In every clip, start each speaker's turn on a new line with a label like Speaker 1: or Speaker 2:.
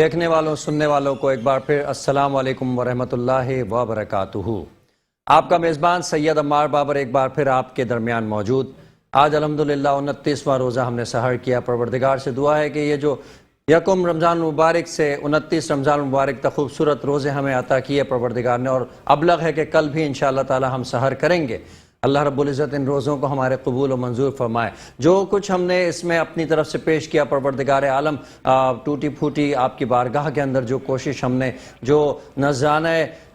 Speaker 1: دیکھنے والوں سننے والوں کو ایک بار پھر السلام علیکم ورحمۃ اللہ وبرکاتہ۔ آپ کا میزبان سید عمار بابر ایک بار پھر آپ کے درمیان موجود۔ آج الحمدللہ 29واں روزہ ہم نے سحر کیا۔ پروردگار سے دعا ہے کہ یہ جو یکم رمضان مبارک سے 29 رمضان مبارک تک خوبصورت روزے ہمیں عطا کیے پروردگار نے، اور ابلغ ہے کہ کل بھی انشاءاللہ تعالی ہم سحر کریں گے۔ اللہ رب العزت ان روزوں کو ہمارے قبول و منظور فرمائے۔ جو کچھ ہم نے اس میں اپنی طرف سے پیش کیا پروردگار عالم ٹوٹی پھوٹی آپ کی بارگاہ کے اندر جو کوشش ہم نے، جو نذرانہ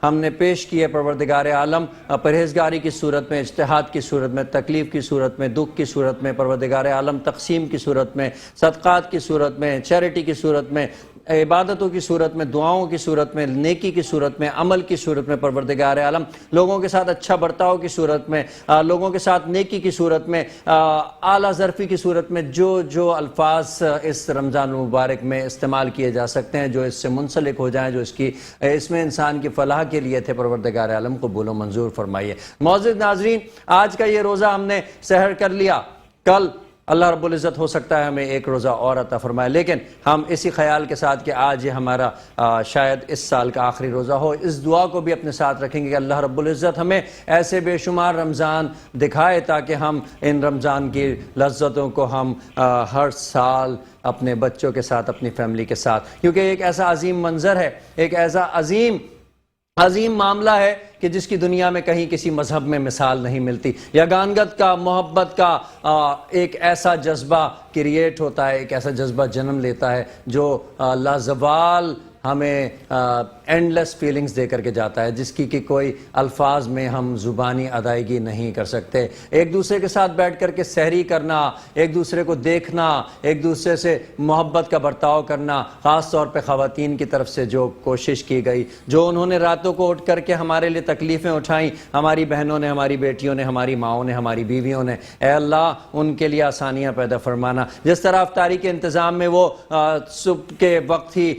Speaker 1: ہم نے پیش کیے پروردگار عالم، پرہیزگاری کی صورت میں، اجتہاد کی صورت میں، تکلیف کی صورت میں، دکھ کی صورت میں پروردگار عالم، تقسیم کی صورت میں، صدقات کی صورت میں، چیریٹی کی صورت میں، عبادتوں کی صورت میں، دعاؤں کی صورت میں، نیکی کی صورت میں، عمل کی صورت میں پروردگار عالم، لوگوں کے ساتھ اچھا برتاؤ کی صورت میں، لوگوں کے ساتھ نیکی کی صورت میں، اعلیٰ ظرفی کی صورت میں، جو الفاظ اس رمضان مبارک میں استعمال کیے جا سکتے ہیں، جو اس سے منسلک ہو جائیں، جو اس میں انسان کی فلاح کے لیے تھے، پروردگار عالم قبول و منظور فرمائیے۔ معزز ناظرین، آج کا یہ روزہ ہم نے سحر کر لیا، کل اللہ رب العزت ہو سکتا ہے ہمیں ایک روزہ اور عطا فرمائے، لیکن ہم اسی خیال کے ساتھ کہ آج یہ ہمارا شاید اس سال کا آخری روزہ ہو، اس دعا کو بھی اپنے ساتھ رکھیں گے کہ اللہ رب العزت ہمیں ایسے بے شمار رمضان دکھائے تاکہ ہم ان رمضان کی لذتوں کو ہم ہر سال اپنے بچوں کے ساتھ، اپنی فیملی کے ساتھ، کیونکہ ایک ایسا عظیم منظر ہے، ایک ایسا عظیم معاملہ ہے کہ جس کی دنیا میں کہیں کسی مذہب میں مثال نہیں ملتی۔ یگانگت کا، محبت کا ایک ایسا جذبہ کریٹ ہوتا ہے، ایک ایسا جذبہ جنم لیتا ہے جو لازوال ہمیں اینڈلیس فیلنگز دے کر کے جاتا ہے، جس کی کہ کوئی الفاظ میں ہم زبانی ادائیگی نہیں کر سکتے۔ ایک دوسرے کے ساتھ بیٹھ کر کے سحری کرنا، ایک دوسرے کو دیکھنا، ایک دوسرے سے محبت کا برتاؤ کرنا، خاص طور پہ خواتین کی طرف سے جو کوشش کی گئی، جو انہوں نے راتوں کو اٹھ کر کے ہمارے لیے تکلیفیں اٹھائیں، ہماری بہنوں نے، ہماری بیٹیوں نے، ہماری ماؤں نے، ہماری بیویوں نے، اے اللہ ان کے لیے آسانیاں پیدا فرمانا۔ جس طرح افطاری کے انتظام میں وہ صبح کے وقت ہی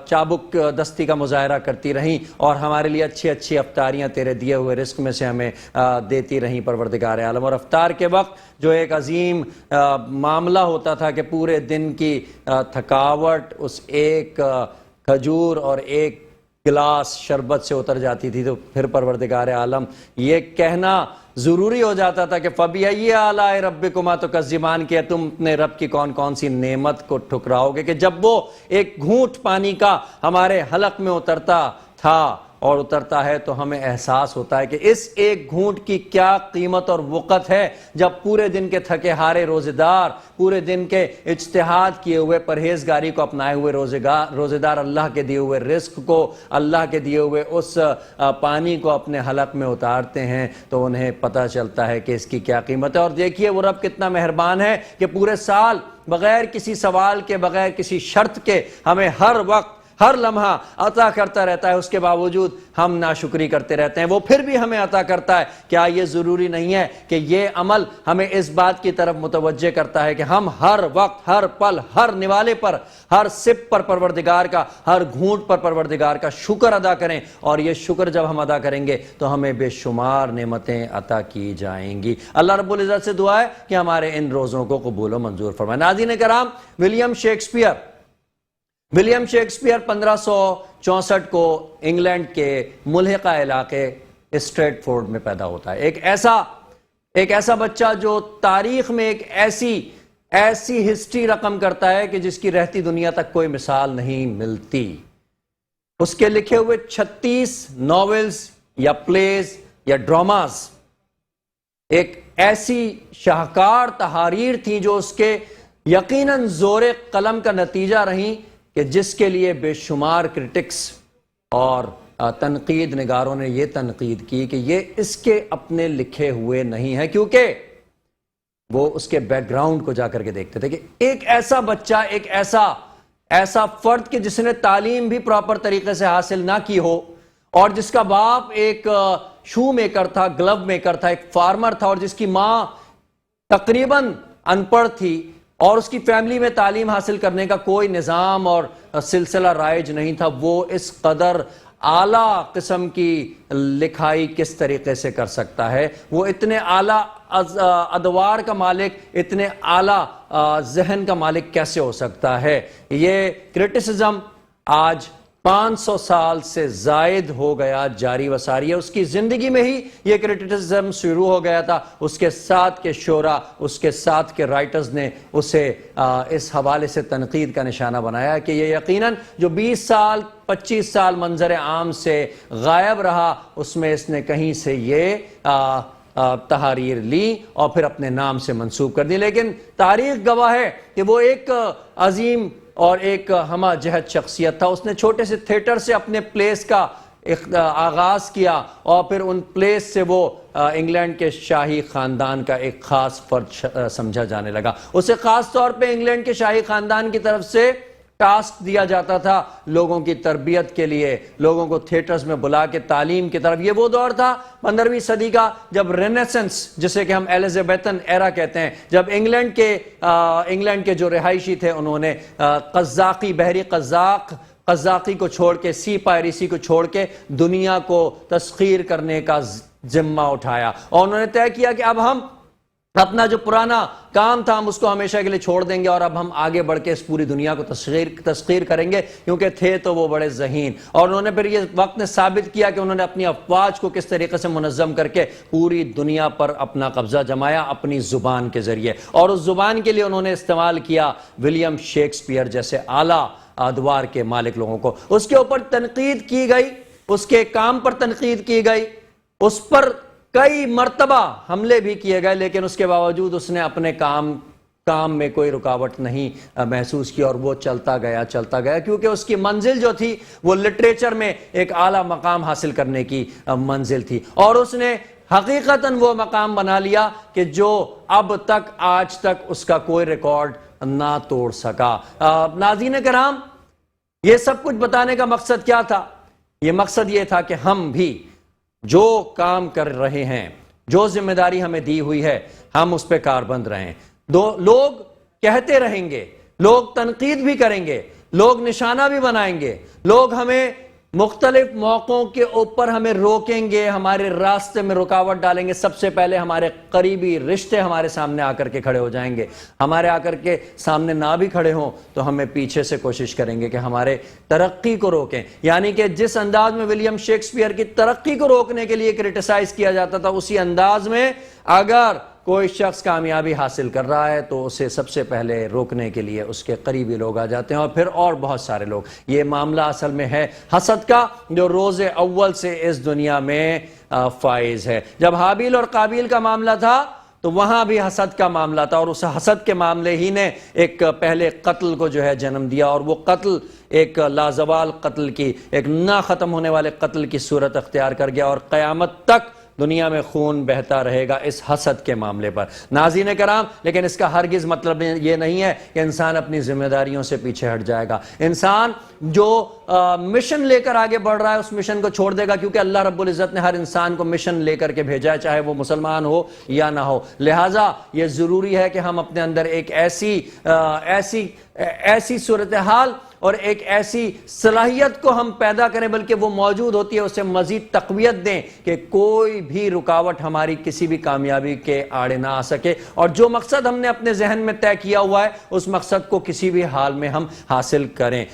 Speaker 1: چابک دستی کا مظاہرہ کرتی رہیں اور ہمارے لیے اچھی اچھی افطاریاں تیرے دیے ہوئے رزق میں سے ہمیں دیتی رہیں پروردگار عالم، اور افطار کے وقت جو ایک عظیم معاملہ ہوتا تھا کہ پورے دن کی تھکاوٹ اس ایک کھجور اور ایک گلاس شربت سے اتر جاتی تھی، تو پھر پروردگار عالم یہ کہنا ضروری ہو جاتا تھا کہ فَبِأَيِّ آلَاءِ رَبِّكُمَا تُكَذِّبَانِ، کہ تم اپنے رب کی کون کون سی نعمت کو ٹھکراؤ گے، کہ جب وہ ایک گھونٹ پانی کا ہمارے حلق میں اترتا تھا اور اترتا ہے تو ہمیں احساس ہوتا ہے کہ اس ایک گھونٹ کی کیا قیمت اور وقت ہے، جب پورے دن کے تھکے ہارے روزے دار، پورے دن کے اجتہاد کیے ہوئے، پرہیزگاری کو اپنائے ہوئے روزے دار اللہ کے دیے ہوئے رزق کو، اللہ کے دیے ہوئے اس پانی کو اپنے حلق میں اتارتے ہیں تو انہیں پتہ چلتا ہے کہ اس کی کیا قیمت ہے۔ اور دیکھیے وہ رب کتنا مہربان ہے کہ پورے سال بغیر کسی سوال کے، بغیر کسی شرط کے ہمیں ہر وقت، ہر لمحہ عطا کرتا رہتا ہے، اس کے باوجود ہم ناشکری کرتے رہتے ہیں۔ وہ پھر بھی ہمیں عطا کرتا ہے۔ کیا یہ ضروری نہیں ہے کہ یہ عمل ہمیں اس بات کی طرف متوجہ کرتا ہے کہ ہم ہر وقت، ہر پل، ہر نوالے پر، ہر سپ پر پروردگار کا، ہر گھونٹ پر پروردگار کا شکر ادا کریں، اور یہ شکر جب ہم ادا کریں گے تو ہمیں بے شمار نعمتیں عطا کی جائیں گی۔ اللہ رب العزت سے دعا ہے کہ ہمارے ان روزوں کو قبول و منظور فرمائے۔ ناظرین کرام، ولیم شیکسپیئر 1564 کو انگلینڈ کے ملحقہ علاقے اسٹریٹ فورڈ میں پیدا ہوتا ہے۔ ایک ایسا بچہ جو تاریخ میں ایک ایسی ہسٹری رقم کرتا ہے کہ جس کی رہتی دنیا تک کوئی مثال نہیں ملتی۔ اس کے لکھے ہوئے 36 ناولز یا پلیز یا ڈراماز ایک ایسی شاہکار تحاریر تھیں جو اس کے یقیناً زور قلم کا نتیجہ رہیں، کہ جس کے لیے بے شمار کرٹکس اور تنقید نگاروں نے یہ تنقید کی کہ یہ اس کے اپنے لکھے ہوئے نہیں ہے، کیونکہ وہ اس کے بیک گراؤنڈ کو جا کر کے دیکھتے تھے کہ ایک ایسا بچہ، ایک ایسا فرد کہ جس نے تعلیم بھی پراپر طریقے سے حاصل نہ کی ہو، اور جس کا باپ ایک شو میکر تھا، گلو میکر تھا، ایک فارمر تھا، اور جس کی ماں تقریباً ان پڑھ تھی، اور اس کی فیملی میں تعلیم حاصل کرنے کا کوئی نظام اور سلسلہ رائج نہیں تھا، وہ اس قدر اعلیٰ قسم کی لکھائی کس طریقے سے کر سکتا ہے، وہ اتنے اعلیٰ ادوار کا مالک، اتنے اعلیٰ ذہن کا مالک کیسے ہو سکتا ہے۔ یہ کرٹیسزم آج 500 سال سے زائد ہو گیا جاری و ساری ہے۔ اس کی زندگی میں ہی یہ کرٹیسزم شروع ہو گیا تھا، اس کے ساتھ کے شعراء، اس کے ساتھ کے رائٹرز نے اسے اس حوالے سے تنقید کا نشانہ بنایا کہ یہ یقیناً جو 20 سال 25 سال منظر عام سے غائب رہا، اس میں اس نے کہیں سے یہ تحاریر لی اور پھر اپنے نام سے منسوب کر دی، لیکن تاریخ گواہ ہے کہ وہ ایک عظیم اور ایک ہمہ جہت شخصیت تھا۔ اس نے چھوٹے سے تھیٹر سے اپنے پلیس کا آغاز کیا اور پھر ان پلیس سے وہ انگلینڈ کے شاہی خاندان کا ایک خاص فرد سمجھا جانے لگا۔ اسے خاص طور پہ انگلینڈ کے شاہی خاندان کی طرف سے ٹاسک دیا جاتا تھا لوگوں کی تربیت کے لیے، لوگوں کو تھیٹرز میں بلا کے تعلیم کی طرف۔ یہ وہ دور تھا 15ویں صدی کا جب رینیسنس، جسے کہ ہم ایلزابیتھن ایرا کہتے ہیں، جب انگلینڈ کے جو رہائشی تھے انہوں نے قزاقی، بحری قزاقی کو چھوڑ کے، سی پائریسی کو چھوڑ کے دنیا کو تسخیر کرنے کا ذمہ اٹھایا، اور انہوں نے طے کیا کہ اب ہم اپنا جو پرانا کام تھا ہم اس کو ہمیشہ کے لیے چھوڑ دیں گے اور اب ہم آگے بڑھ کے اس پوری دنیا کو تسخیر کریں گے، کیونکہ تھے تو وہ بڑے ذہین۔ اور انہوں نے پھر یہ وقت نے ثابت کیا کہ انہوں نے اپنی افواج کو کس طریقے سے منظم کر کے پوری دنیا پر اپنا قبضہ جمایا اپنی زبان کے ذریعے، اور اس زبان کے لیے انہوں نے استعمال کیا ولیم شیکسپیئر جیسے اعلیٰ ادوار کے مالک لوگوں کو۔ اس کے اوپر تنقید کی گئی، اس کے کام پر تنقید کی گئی، اس پر کئی مرتبہ حملے بھی کیے گئے، لیکن اس کے باوجود اس نے اپنے کام میں کوئی رکاوٹ نہیں محسوس کی، اور وہ چلتا گیا کیونکہ اس کی منزل جو تھی وہ لٹریچر میں ایک اعلیٰ مقام حاصل کرنے کی منزل تھی، اور اس نے حقیقتاً وہ مقام بنا لیا کہ جو اب تک آج تک اس کا کوئی ریکارڈ نہ توڑ سکا۔ ناظرین کرام، یہ سب کچھ بتانے کا مقصد کیا تھا؟ یہ مقصد یہ تھا کہ ہم بھی جو کام کر رہے ہیں، جو ذمہ داری ہمیں دی ہوئی ہے، ہم اس پہ کاربند رہیں۔ لوگ کہتے رہیں گے، لوگ تنقید بھی کریں گے، لوگ نشانہ بھی بنائیں گے، لوگ ہمیں مختلف موقعوں کے اوپر ہمیں روکیں گے، ہمارے راستے میں رکاوٹ ڈالیں گے۔ سب سے پہلے ہمارے قریبی رشتے ہمارے سامنے آ کر کے کھڑے ہو جائیں گے، ہمارے آ کر کے سامنے نہ بھی کھڑے ہوں تو ہمیں پیچھے سے کوشش کریں گے کہ ہمارے ترقی کو روکیں۔ یعنی کہ جس انداز میں ولیم شیکسپیئر کی ترقی کو روکنے کے لیے کرٹیسائز کیا جاتا تھا، اسی انداز میں اگر کوئی شخص کامیابی حاصل کر رہا ہے تو اسے سب سے پہلے روکنے کے لیے اس کے قریبی لوگ آ جاتے ہیں، اور پھر اور بہت سارے لوگ۔ یہ معاملہ اصل میں ہے حسد کا، جو روز اول سے اس دنیا میں فائز ہے۔ جب حابیل اور قابیل کا معاملہ تھا تو وہاں بھی حسد کا معاملہ تھا، اور اس حسد کے معاملے ہی نے ایک پہلے قتل کو جو ہے جنم دیا، اور وہ قتل ایک لازوال قتل کی، ایک نہ ختم ہونے والے قتل کی صورت اختیار کر گیا، اور قیامت تک دنیا میں خون بہتا رہے گا اس حسد کے معاملے پر۔ ناظرین کرام، لیکن اس کا ہرگز مطلب یہ نہیں ہے کہ انسان اپنی ذمہ داریوں سے پیچھے ہٹ جائے گا۔ انسان جو مشن لے کر آگے بڑھ رہا ہے اس مشن کو چھوڑ دے گا، کیونکہ اللہ رب العزت نے ہر انسان کو مشن لے کر کے بھیجا ہے، چاہے وہ مسلمان ہو یا نہ ہو۔ لہٰذا یہ ضروری ہے کہ ہم اپنے اندر ایک ایسی صورتحال اور ایک ایسی صلاحیت کو ہم پیدا کریں، بلکہ وہ موجود ہوتی ہے، اسے مزید تقویت دیں کہ کوئی بھی رکاوٹ ہماری کسی بھی کامیابی کے آڑے نہ آ سکے، اور جو مقصد ہم نے اپنے ذہن میں طے کیا ہوا ہے اس مقصد کو کسی بھی حال میں ہم حاصل کریں۔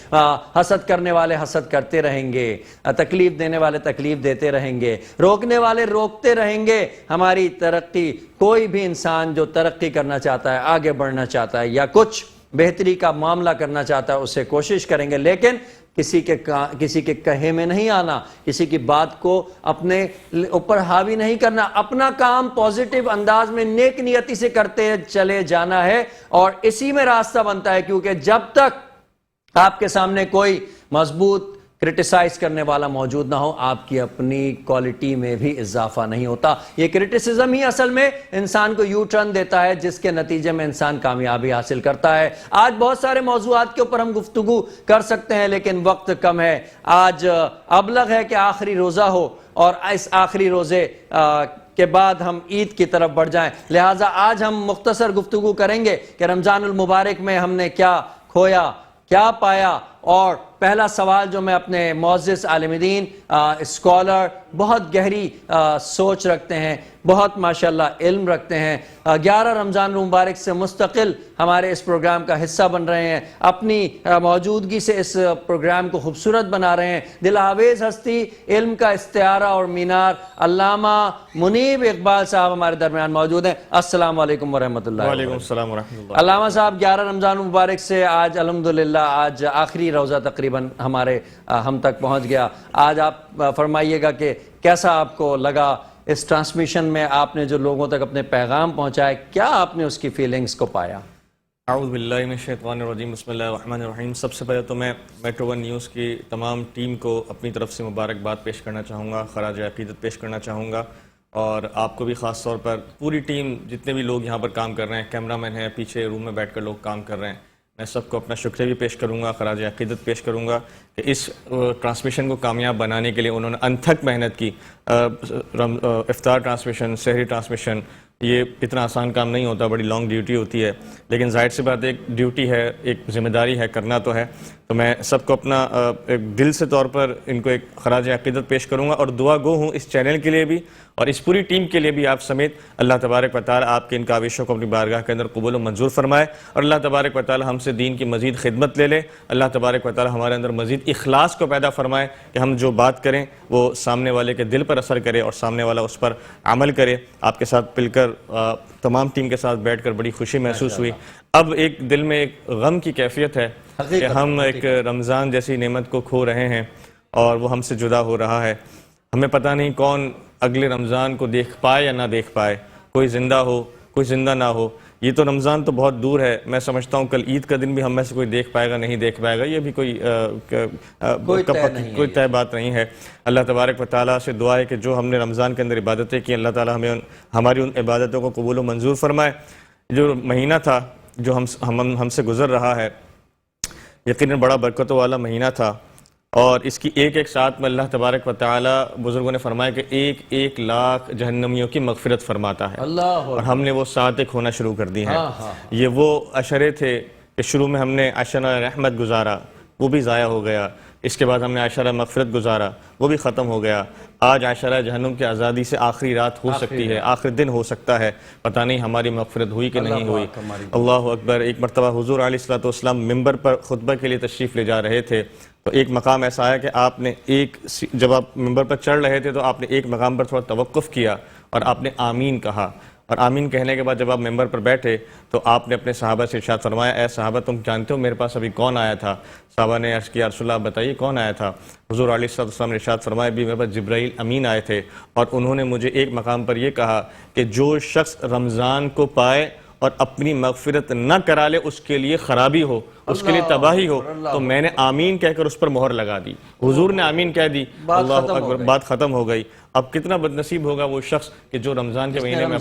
Speaker 1: حسد کرنے والے حسد کرتے رہیں گے، تکلیف دینے والے تکلیف دیتے رہیں گے، روکنے والے روکتے رہیں گے ہماری ترقی۔ کوئی بھی انسان جو ترقی کرنا چاہتا ہے، آگے بڑھنا چاہتا ہے، یا کچھ بہتری کا معاملہ کرنا چاہتا ہے، اسے کوشش کریں گے، لیکن کسی کے کہے میں نہیں آنا، کسی کی بات کو اپنے اوپر حاوی نہیں کرنا، اپنا کام پازیٹیو انداز میں نیک نیتی سے کرتے چلے جانا ہے، اور اسی میں راستہ بنتا ہے، کیونکہ جب تک آپ کے سامنے کوئی مضبوط کرٹیسائز کرنے والا موجود نہ ہو، آپ کی اپنی کوالٹی میں بھی اضافہ نہیں ہوتا۔ یہ کرٹیسزم ہی اصل میں انسان کو یو ٹرن دیتا ہے، جس کے نتیجے میں انسان کامیابی حاصل کرتا ہے۔ آج بہت سارے موضوعات کے اوپر ہم گفتگو کر سکتے ہیں، لیکن وقت کم ہے۔ آج ابلغ ہے کہ آخری روزہ ہو، اور اس آخری روزے کے بعد ہم عید کی طرف بڑھ جائیں، لہٰذا آج ہم مختصر گفتگو کریں گے کہ رمضان المبارک میں ہم نے کیا کھویا، کیا پایا، اور پہلا سوال جو میں اپنے معزز عالم دین اسکالر بہت گہری سوچ رکھتے ہیں, بہت ماشاءاللہ علم رکھتے ہیں, 11 رمضان المبارک سے مستقل ہمارے اس پروگرام کا حصہ بن رہے ہیں, اپنی موجودگی سے اس پروگرام کو خوبصورت بنا رہے ہیں, دل آویز ہستی, علم کا استعارہ اور مینار, علامہ منیب اقبال صاحب ہمارے درمیان موجود ہیں. السلام علیکم ورحمۃ اللہ.
Speaker 2: وعلیکم السلام ورحمۃ اللہ.
Speaker 1: علامہ صاحب 11 رمضان المبارک سے آج الحمدللہ آج آخری روزہ تقریباً ہم تک پہنچ گیا. آج آپ فرمائیے گا کہ کیسا آپ کو لگا اس ٹرانسمیشن میں, آپ نے جو لوگوں تک اپنے پیغام پہنچائے, کیا آپ نے اس کی فیلنگز کو پایا؟
Speaker 2: اعوذ باللہ من الشیطان الرجیم, بسم اللہ الرحمن الرحیم. سب سے پہلے تو میں میٹرو ون نیوز کی تمام ٹیم کو اپنی طرف سے مبارکباد پیش کرنا چاہوں گا, خراج عقیدت پیش کرنا چاہوں گا, اور آپ کو بھی خاص طور پر پوری ٹیم جتنے بھی لوگ یہاں پر کام کر رہے ہیں, کیمرہ مین ہیں, پیچھے روم میں بیٹھ کر لوگ کام کر رہے ہیں, میں سب کو اپنا شکریہ بھی پیش کروں گا, خراج عقیدت پیش کروں گا کہ اس ٹرانسمیشن کو کامیاب بنانے کے لیے انہوں نے انتھک محنت کی. افطار ٹرانسمیشن, سحری ٹرانسمیشن, یہ اتنا آسان کام نہیں ہوتا, بڑی لانگ ڈیوٹی ہوتی ہے, لیکن ظاہر سی بات ہے ایک ڈیوٹی ہے, ایک ذمہ داری ہے, کرنا تو ہے. تو میں سب کو اپنا ایک دل سے طور پر ان کو ایک خراج عقیدت پیش کروں گا, اور دعا گو ہوں اس چینل کے لیے بھی اور اس پوری ٹیم کے لیے بھی آپ سمیت. اللہ تبارک و تعالی آپ کے ان کاوشوں کو اپنی بارگاہ کے اندر قبول و منظور فرمائے, اور اللہ تبارک و تعالی ہم سے دین کی مزید خدمت لے لے. اللہ تبارک و تعالی ہمارے اندر مزید اخلاص کو پیدا فرمائے کہ ہم جو بات کریں وہ سامنے والے کے دل پر اثر کرے اور سامنے والا اس پر عمل کرے. آپ کے ساتھ مل کر تمام ٹیم کے ساتھ بیٹھ کر بڑی خوشی محسوس ہوئی. اب ایک دل میں ایک غم کی کیفیت ہے کہ ہم ایک رمضان جیسی نعمت کو کھو رہے ہیں اور وہ ہم سے جدا ہو رہا ہے. ہمیں پتہ نہیں کون اگلے رمضان کو دیکھ پائے یا نہ دیکھ پائے, کوئی زندہ ہو کوئی زندہ نہ ہو. یہ تو رمضان تو بہت دور ہے, میں سمجھتا ہوں کل عید کا دن بھی ہم میں سے کوئی دیکھ پائے گا نہیں دیکھ پائے گا, یہ بھی کوئی طے بات نہیں ہے. اللہ تبارک و تعالیٰ سے دعا ہے کہ جو ہم نے رمضان کے اندر عبادتیں کی, اللہ تعالیٰ ہماری ان عبادتوں کو قبول و منظور فرمائے. جو مہینہ تھا جو ہم سے گزر رہا ہے, یقیناً بڑا برکتوں والا مہینہ تھا, اور اس کی ایک ایک ساتھ میں اللہ تبارک و تعالیٰ بزرگوں نے فرمایا کہ 1,00,000 جہنمیوں کی مغفرت فرماتا ہے. اور ہم نے وہ ساعتیں کھونا شروع کر دی ہیں. یہ وہ عشرے تھے کہ شروع میں ہم نے عشرہ رحمت گزارا, وہ بھی ضائع ہو گیا. اس کے بعد ہم نے عشرہ مغفرت گزارا, وہ بھی ختم ہو گیا. آج عشرہ جہنم کی آزادی سے آخری رات ہو سکتی ہے, آخری دن ہو سکتا ہے, پتہ نہیں ہماری مغفرت ہوئی کہ نہیں ہوئی. اللہ اکبر. ایک مرتبہ حضور علیہ الصلوۃ والسلام ممبر پر خطبہ کے لیے تشریف لے جا رہے تھے, تو ایک مقام ایسا ہے کہ آپ نے جب آپ ممبر پر چڑھ رہے تھے تو آپ نے ایک مقام پر تھوڑا توقف کیا اور آپ نے آمین کہا, اور آمین کہنے کے بعد جب آپ ممبر پر بیٹھے تو آپ نے اپنے صحابہ سے ارشاد فرمایا, اے صحابہ تم جانتے ہو میرے پاس ابھی کون آیا تھا؟ صحابہ نے عرض کیا, رسول اللہ بتائیے کون آیا تھا؟ حضور علیہ السلام نے ارشاد فرمایا, ابھی میرے پاس جبرائیل امین آئے تھے, اور انہوں نے مجھے ایک مقام پر یہ کہا کہ جو شخص رمضان کو پائے اور اپنی مغفرت نہ کرا لے اس کے لیے خرابی ہو, اس کے لیے تباہی ہو. تو میں نے آمین کہہ کر اس پر مہر لگا دی. حضور نے آمین کہہ دی, اللہ اکبر, بات ختم ہو گئی. اب کتنا بد نصیب ہوگا وہ شخص کہ جو رمضان کے مہینے میں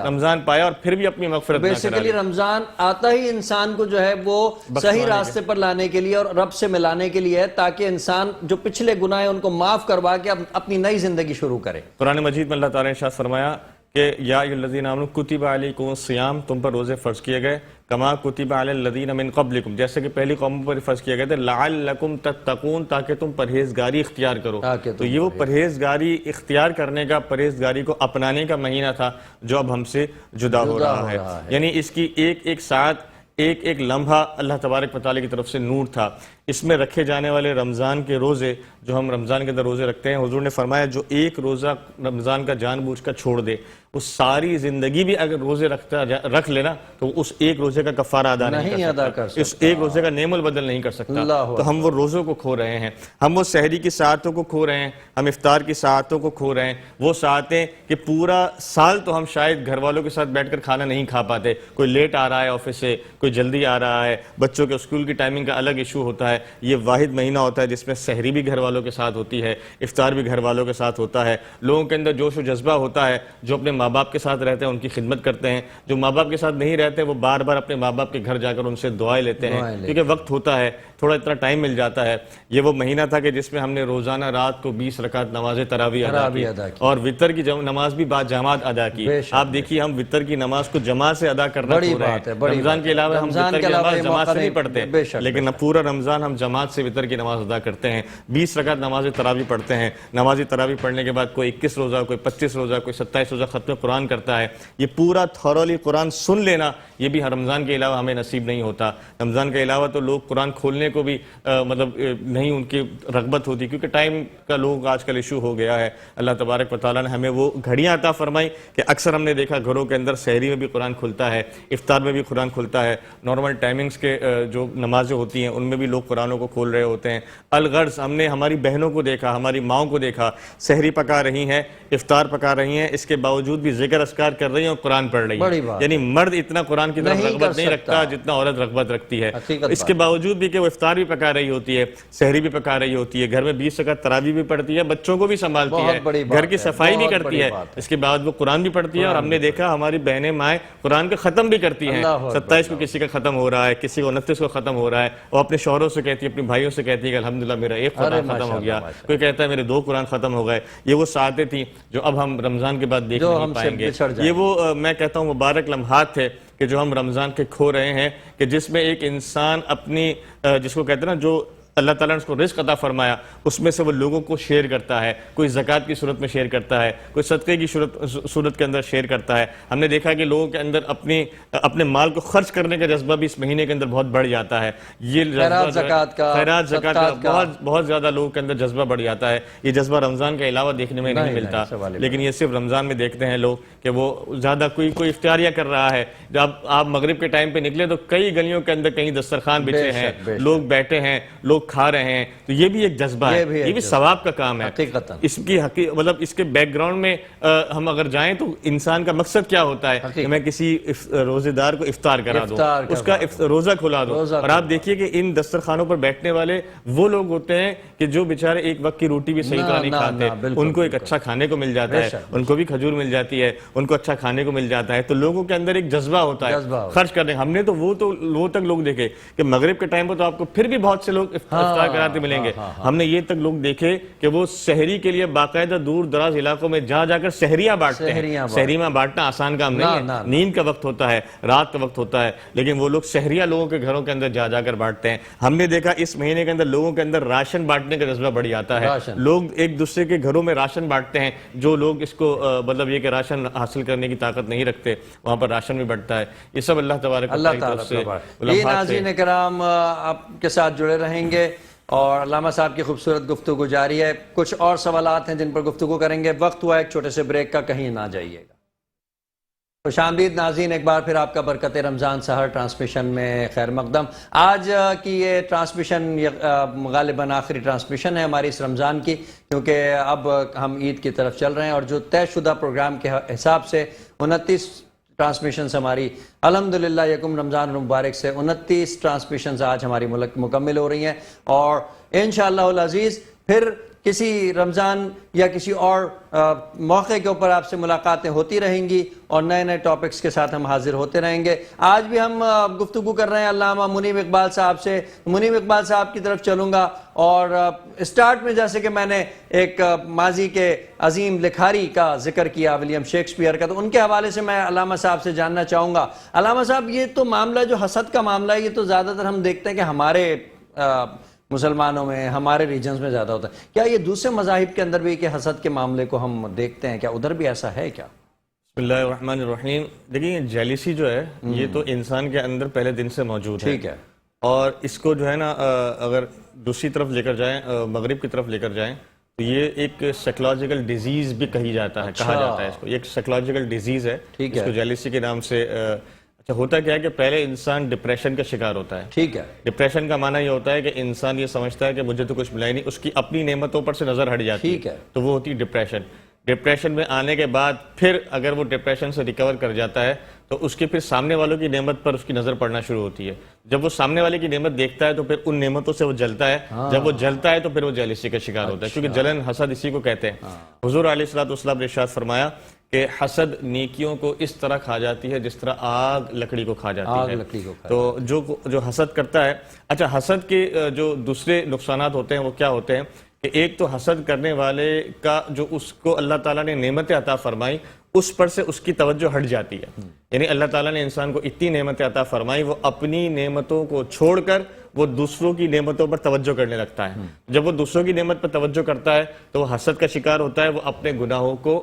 Speaker 2: رمضان پایا اور پھر بھی اپنی مغفرت نہ کرا.
Speaker 1: بیسیکلی رمضان آتا ہی انسان کو جو ہے وہ صحیح راستے پر لانے کے لیے اور رب سے ملانے کے لیے ہے, تاکہ انسان جو پچھلے گناہ ہیں ان کو معاف کروا کے اپنی نئی زندگی شروع کرے.
Speaker 2: قرآن مجید میں اللہ تعالیٰ نے ارشاد فرمایا کہ یا ایھا الذین آمنوا کتب علیکم الصیام, تم پر روزے فرض کیے گئے, کما کتب علی الذین من قبلکم, جیسے کہ پہلی قوموں پر فرض کیے گئے تھے, لعلکم تتقون, تاکہ تم پرہیزگاری اختیار کرو. تو یہ وہ پرہیزگاری اختیار کرنے کا, پرہیزگاری کو اپنانے کا مہینہ تھا جو اب ہم سے جدا ہو رہا ہے. یعنی اس کی ایک ایک ساتھ ایک ایک لمحہ اللہ تبارک و تعالیٰ کی طرف سے نور تھا. اس میں رکھے جانے والے رمضان کے روزے, جو ہم رمضان کے اندر روزے رکھتے ہیں, حضور نے فرمایا جو ایک روزہ رمضان کا جان بوجھ کر چھوڑ دے, اس ساری زندگی بھی اگر روزے رکھ لینا تو اس ایک روزے کا کفارہ ادا نہیں کر سکتا, اس ایک روزے کا نعم البدل نہیں کر سکتا. تو ہم وہ روزوں کو کھو رہے ہیں, ہم وہ سحری کی ساعتوں کو کھو رہے ہیں, ہم افطار کی ساعتوں کو کھو رہے ہیں. وہ ساعتیں کہ پورا سال تو ہم شاید گھر والوں کے ساتھ بیٹھ کر کھانا نہیں کھا پاتے, کوئی لیٹ آ رہا ہے آفس سے, کوئی جلدی آ رہا ہے, بچوں کے اسکول کی ٹائمنگ کا الگ ایشو ہوتا ہے. یہ واحد مہینہ ہوتا ہے جس میں سحری بھی گھر والوں کے ساتھ ہوتی ہے, افطار بھی گھر والوں کے ساتھ ہوتا ہے. لوگوں کے اندر جوش و جذبہ ہوتا ہے, جو اپنے ماں باپ کے ساتھ رہتے ہیں ان کی خدمت کرتے ہیں, جو ماں باپ کے ساتھ نہیں رہتے وہ بار بار اپنے ماں باپ کے گھر جا کر ان سے دعائیں لیتے ہیں, کیونکہ وقت ہوتا ہے, تھوڑا اتنا ٹائم مل جاتا ہے. یہ وہ مہینہ تھا کہ جس میں ہم نے روزانہ رات کو 20 رکعت نماز تراویح ادا کی, اور وتر کی نماز بھی با جماعت ادا کی. آپ دیکھیے ہم وتر کی نماز کو جماعت سے ادا کرنا چھوڑ رہے ہیں. رمضان کے علاوہ ہم وتر کی نماز جماعت سے نہیں پڑھتے, لیکن پورا رمضان رمضان ہم جماعت سے وتر کی نماز ادا کرتے ہیں، 20 رکعت نماز تراویح پڑھتے ہیں، نماز تراویح پڑھنے کے بعد کوئی 21 روزہ، کوئی 25 روزہ، کوئی 27 روزہ ختم قرآن کرتا ہے، یہ پورا تھورولی قرآن سن لینا یہ بھی رمضان کے علاوہ ہمیں نصیب نہیں ہوتا۔ رمضان کے علاوہ تو لوگ قرآن کھولنے کو بھی نہیں ان کی رغبت ہوتی، کیونکہ ٹائم کا لوگ آج کل ایشو ہو گیا ہے۔ اللہ تبارک و تعالیٰ نے ہمیں وہ گھڑیاں عطا فرمائی کہ اکثر ہم نے دیکھا گھروں کے اندر سحری میں بھی قرآن کھلتا ہے، افطار میں بھی قرآن کھلتا ہے، نارمل ٹائمنگز کے جو نمازیں ہوتی ہیں ان میں بھی لوگ قرآنوں کو کھول رہے ہوتے ہیں۔ الغرض ہم نے ہماری بہنوں کو دیکھا، ہماری ماؤں کو دیکھا، سحری پکا رہی ہیں، افطار پکا رہی ہیں، اس کے باوجود بھی ذکر اذکار کر رہی ہیں اور قرآن پڑھ رہی ہیں۔ یعنی مرد اتنا قرآن کی طرف رغبت نہیں رکھتا جتنا عورت رغبت رکھتی ہے، اس کے باوجود بھی کہ وہ افطار بھی پکا رہی ہوتی ہے، سحری بھی پکا رہی ہوتی ہے، گھر میں 20 رکعت تراویح بھی پڑھتی ہے، بچوں کو بھی سنبھالتی ہے، گھر کی صفائی بھی کرتی ہے، اس کے بعد وہ قرآن بھی پڑھتی ہے۔ اور ہم نے دیکھا ہماری بہنیں مائیں قرآن کا ختم بھی کرتی ہیں، 27 کو کسی کا ختم ہو رہا ہے، کسی کو 29 کو ختم ہو رہا ہے، وہ اپنے شوہروں سے کہتی ہے، اپنے بھائیوں سے کہتی ہے کہ الحمدللہ میرا ایک قرآن ختم ہو گیا، کوئی کہتا ہے میرے 2 قرآن ختم ہو گئے۔ یہ وہ ساعتیں تھیں جو اب ہم رمضان کے بعد دیکھ نہیں پائیں گے۔ یہ وہ میں کہتا ہوں مبارک لمحات تھے کہ جو ہم رمضان کے کھو رہے ہیں، کہ جس میں ایک انسان اپنی جس کو کہتے ہیں نا جو اللہ تعالیٰ نے اس کو رزق عطا فرمایا اس میں سے وہ لوگوں کو شیئر کرتا ہے، کوئی زکوٰۃ کی صورت میں شیئر کرتا ہے، کوئی صدقے کی صورت کے اندر شیئر کرتا ہے۔ ہم نے دیکھا کہ لوگوں کے اندر اپنے مال کو خرچ کرنے کا جذبہ بھی اس مہینے کے اندر بہت بڑھ جاتا ہے۔ یہ خیرات زکوٰۃ کا بہت زیادہ لوگوں کے اندر جذبہ بڑھ جاتا ہے۔ یہ جذبہ رمضان کے علاوہ دیکھنے میں نہیں ملتا، لیکن یہ صرف رمضان میں دیکھتے ہیں لوگ کہ وہ زیادہ کوئی افطاریاں کر رہا ہے۔ جب آپ مغرب کے ٹائم پہ نکلے تو کئی گلیوں کے اندر کہیں دسترخوان بچھے ہیں، لوگ بیٹھے ہیں، لوگ کھا رہے ہیں، تو یہ بھی ایک جذبہ ہے، یہ بھی ثواب کا کام ہے۔ اس کی مطلب اس کے بیک گراؤنڈ میں ہم اگر جائیں تو انسان کا مقصد کیا ہوتا ہے کہ میں کسی روزے دار کو افطار کرا دوں، اس کا روزہ کھلا دوں۔ اور آپ دیکھیے کہ ان دسترخوانوں پر بیٹھنے والے وہ لوگ ہوتے ہیں کہ جو بیچارے ایک وقت کی روٹی بھی صحیح طرح نہیں کھاتے، ان کو ایک اچھا کھانے کو مل جاتا ہے، ان کو بھی کھجور مل جاتی ہے، ان کو اچھا کھانے کو مل جاتا ہے، تو لوگوں کے اندر ایک جذبہ ہوتا ہے خرچ کرنے۔ ہم نے تو وہ تک لوگ دیکھے کہ مغرب کے ٹائم پر تو آپ کو پھر بھی بہت سے لوگ افطار کراتے ملیں گے، ہم نے یہ تک لوگ دیکھے کہ وہ سحری کے لیے باقاعدہ دور دراز علاقوں میں جا کر سحریاں بانٹتے ہیں۔ سحریاں بانٹنا آسان کام نہیں ہے، نیند کا وقت ہوتا ہے، رات کا وقت ہوتا ہے، لیکن وہ لوگ سحریاں لوگوں کے گھروں کے اندر جا کر بانٹتے ہیں۔ ہم نے دیکھا اس مہینے کے اندر لوگوں کے اندر راشن بانٹنے کا جذبہ بڑھ جاتا ہے، لوگ ایک دوسرے کے گھروں میں راشن بانٹتے ہیں، جو لوگ اس کو مطلب یہ کہ راشن حاصل کرنے کی طاقت نہیں رکھتے وہاں پر راشن بھی بڑھتا ہے۔ یہ سب اللہ تبارک و تعالیٰ سے۔
Speaker 1: ناظرین کرام آپ کے ساتھ جڑے رہیں گے اور علامہ صاحب کی خوبصورت گفتگو جاری ہے، کچھ اور سوالات ہیں جن پر گفتگو کریں گے۔ وقت ہوا ایک چھوٹے سے بریک کا، کہیں نہ جائیے گا۔ خوش آمدید ناظرین، ایک بار پھر آپ کا برکت رمضان سحر ٹرانسمیشن میں خیر مقدم۔ آج کی یہ ٹرانسمیشن غالباً آخری ٹرانسمیشن ہے ہماری اس رمضان کی، کیونکہ اب ہم عید کی طرف چل رہے ہیں اور جو طے شدہ پروگرام کے حساب سے 29 ٹرانسمیشنز ہماری الحمدللہ یکم رمضان المبارک سے 29 ٹرانسمیشنز آج ہماری مکمل ہو رہی ہیں، اور انشاءاللہ العزیز پھر کسی رمضان یا کسی اور موقع کے اوپر آپ سے ملاقاتیں ہوتی رہیں گی اور نئے ٹاپکس کے ساتھ ہم حاضر ہوتے رہیں گے۔ آج بھی ہم گفتگو کر رہے ہیں علامہ منیب اقبال صاحب سے۔ منیب اقبال صاحب کی طرف چلوں گا، اور اسٹارٹ میں جیسے کہ میں نے ایک ماضی کے عظیم لکھاری کا ذکر کیا ولیم شیکسپیئر کا، تو ان کے حوالے سے میں علامہ صاحب سے جاننا چاہوں گا۔ علامہ صاحب، یہ تو معاملہ جو حسد کا معاملہ ہے، یہ تو زیادہ تر ہم دیکھتے ہیں کہ ہمارے مسلمانوں میں، ہمارے ریجنز میں زیادہ ہوتا ہے، کیا یہ دوسرے مذاہب کے اندر بھی کہ حسد کے معاملے کو ہم دیکھتے ہیں، کیا ادھر بھی ایسا ہے کیا؟
Speaker 2: بسم اللہ الرحمن الرحیم۔ دیکھیں، جیلیسی جو ہے یہ تو انسان کے اندر پہلے دن سے موجود ہے، ٹھیک ہے، اور اس کو جو ہے نا اگر دوسری طرف لے کر جائیں، مغرب کی طرف لے کر جائیں، تو یہ ایک سائیکولوجیکل ڈیزیز بھی کہا جاتا ہے اس کو، یہ ایک سائیکولوجیکل ڈیزیز ہے، اس کو جیلیسی کے نام سے۔ اچھا، ہوتا کیا ہے کہ پہلے انسان ڈپریشن کا شکار ہوتا ہے، ٹھیک ہے، ڈپریشن کا معنی یہ ہوتا ہے کہ انسان یہ سمجھتا ہے کہ مجھے تو کچھ ملا ہی نہیں، اس کی اپنی نعمتوں پر سے نظر ہٹ جاتی ہے، تو وہ ہوتی ڈپریشن۔ ڈپریشن میں آنے کے بعد پھر اگر وہ ڈپریشن سے ریکور کر جاتا ہے تو اس کے پھر سامنے والوں کی نعمت پر اس کی نظر پڑنا شروع ہوتی ہے۔ جب وہ سامنے والے کی نعمت دیکھتا ہے تو پھر ان نعمتوں سے وہ جلتا ہے، جب وہ جلتا ہے تو پھر وہ جیلسی کا شکار ہوتا ہے، کیونکہ جلن حسد اسی کو کہتے ہیں۔ حضور علیہ الصلوۃ والسلام نے ارشاد فرمایا کہ حسد نیکیوں کو اس طرح کھا جاتی ہے جس طرح آگ لکڑی کو کھا جاتی ہے۔ تو جو حسد کرتا ہے، اچھا، حسد کے جو دوسرے نقصانات ہوتے ہیں وہ کیا ہوتے ہیں کہ ایک تو حسد کرنے والے کا جو اس کو اللہ تعالیٰ نے نعمتیں عطا فرمائی اس پر سے اس کی توجہ ہٹ جاتی ہے، یعنی اللہ تعالیٰ نے انسان کو اتنی نعمتیں عطا فرمائی، وہ اپنی نعمتوں کو چھوڑ کر وہ دوسروں کی نعمتوں پر توجہ کرنے لگتا ہے. جب وہ دوسروں کی نعمت پر توجہ کرتا ہے تو وہ حسد کا شکار ہوتا ہے, وہ اپنے گناہوں کو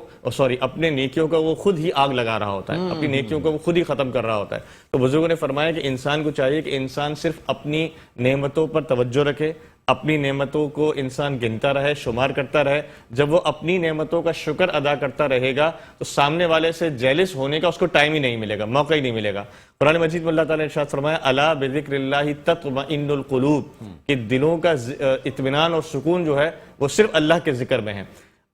Speaker 2: اپنے نیکیوں کا وہ خود ہی آگ لگا رہا ہوتا ہے, اپنی نیکیوں کو وہ خود ہی ختم کر رہا ہوتا ہے. تو بزرگوں نے فرمایا کہ انسان کو چاہیے کہ انسان صرف اپنی نعمتوں پر توجہ رکھے, اپنی نعمتوں کو انسان گنتا رہے, شمار کرتا رہے. جب وہ اپنی نعمتوں کا شکر ادا کرتا رہے گا تو سامنے والے سے جیلس ہونے کا اس کو ٹائم ہی نہیں ملے گا, موقع ہی نہیں ملے گا. قرآن مجید میں اللہ تعالیٰ نے ارشاد فرمایا الا بذکر اللہ تطمئن القلوب, کہ دلوں کا اطمینان اور سکون جو ہے وہ صرف اللہ کے ذکر میں ہے.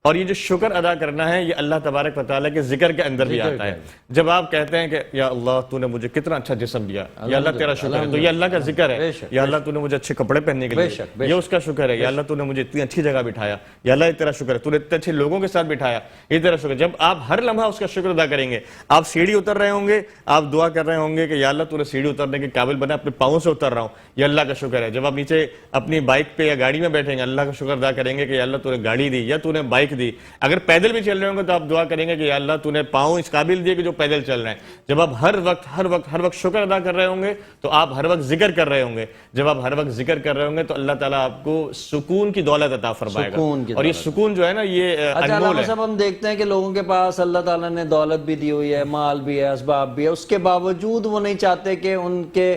Speaker 2: اور یہ جو شکر ادا کرنا ہے یہ اللہ تبارک و تعالیٰ کے ذکر کے اندر بھی آتا ہے. جب آپ کہتے ہیں کہ یا اللہ تو نے مجھے کتنا اچھا جسم دیا, یا اللہ تیرا شکر ہے, تو یہ اللہ کا ذکر ہے. یا اللہ تو نے مجھے اچھے کپڑے پہننے کے لیے, یہ اس کا شکر ہے. یا اللہ تو نے مجھے اتنی اچھی جگہ بٹھایا, یا اللہ تیرا شکر ہے. تو نے اتنے اچھے لوگوں کے ساتھ بٹھایا, یہ تیرا شکر ہے. جب آپ ہر لمحہ اس کا شکر ادا کریں گے, آپ سیڑھی اتر رہے ہوں گے, آپ دعا کر رہے ہوں گے کہ یا اللہ تو نے سیڑھی اترنے کے قابل بنا, اپنے پاؤں سے اتر رہا ہوں, یہ اللہ کا شکر ہے. جب آپ نیچے اپنی بائک پہ یا گاڑی میں بیٹھیں گے, اللہ کا شکر ادا کریں گے کہ یا اللہ تو نے گاڑی دی یا تو نے بائک دی. اگر پیدل بھی چل رہے ہوں گے تو آپ دعا کریں گے کہ یا اللہ تو نے پاؤں اس قابل دیے کہ جو پیدل چل رہے ہیں. جب آپ ہر وقت شکر ادا کر رہے ہوں گے تو آپ ہر وقت ذکر کر رہے ہوں گے. جب آپ ہر وقت ذکر کر رہے ہوں گے تو اللہ تعالیٰ آپ کو سکون کی دولت عطا فرمائے گا. اور یہ سکون جو ہے نا یہ انمول ہے.
Speaker 1: صاحب ہم دیکھتے ہیں کہ لوگوں کے پاس اللہ تعالیٰ نے دولت بھی دی ہوئی ہے, مال بھی ہے, اسباب بھی ہے, اس کے باوجود وہ نہیں چاہتے کہ ان کے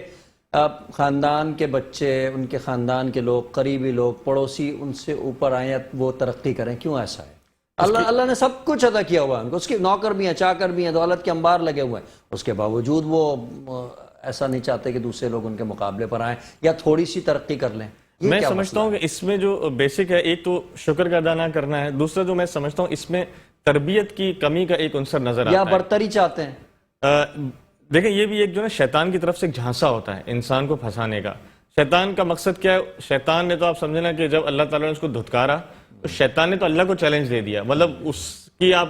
Speaker 1: خاندان کے بچے, ان کے خاندان کے لوگ, قریبی لوگ, پڑوسی ان سے اوپر آئیں یا وہ ترقی کریں. کیوں ایسا ہے؟ اللہ نے سب کچھ عطا کیا ہوا ہے ان کو, اس کے نوکر بھی ہیں, چاکر بھی ہیں, دولت کے انبار لگے ہوئے ہیں, اس کے باوجود وہ ایسا نہیں چاہتے کہ دوسرے لوگ ان کے مقابلے پر آئیں یا تھوڑی سی ترقی کر لیں.
Speaker 2: میں سمجھتا ہوں کہ اس میں جو بیسک ہے, ایک تو شکر کا ادا نہ کرنا ہے, دوسرا جو میں سمجھتا ہوں اس میں تربیت کی کمی کا ایک عنصر نظر آتا ہے,
Speaker 1: یا برتری چاہتے ہیں.
Speaker 2: دیکھیں یہ بھی ایک جو ہے شیطان کی طرف سے ایک جھانسا ہوتا ہے انسان کو پھنسانے کا. شیطان کا مقصد کیا ہے؟ شیطان نے تو آپ سمجھنا کہ جب اللہ تعالیٰ نے اس کو دھتکارا تو شیطان نے تو اللہ کو چیلنج دے دیا. مطلب اس کی آپ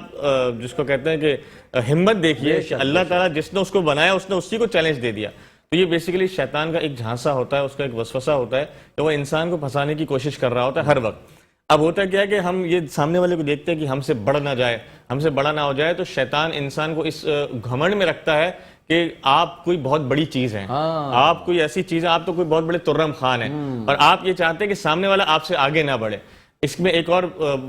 Speaker 2: جس کو کہتے ہیں کہ ہمت دیکھیے کہ اللہ تعالیٰ جس نے اس کو بنایا اس نے اسی کو چیلنج دے دیا. تو یہ بیسیکلی شیطان کا ایک جھانسا ہوتا ہے, اس کا ایک وسوسہ ہوتا ہے کہ وہ انسان کو پھنسانے کی کوشش کر رہا ہوتا ہے ہر وقت. اب ہوتا کیا ہے کہ ہم یہ سامنے والے کو دیکھتے ہیں کہ ہم سے بڑا نہ جائے, ہم سے بڑا نہ ہو جائے, تو شیطان انسان کو اس گھمنڈ میں رکھتا ہے کہ آپ کوئی بہت بڑی چیز ہیں, آپ کوئی ایسی چیز ہے, آپ تو کوئی بہت بڑے ترم خان ہیں, اور آپ یہ چاہتے ہیں کہ سامنے والا آپ سے آگے نہ بڑھے. اس میں ایک اور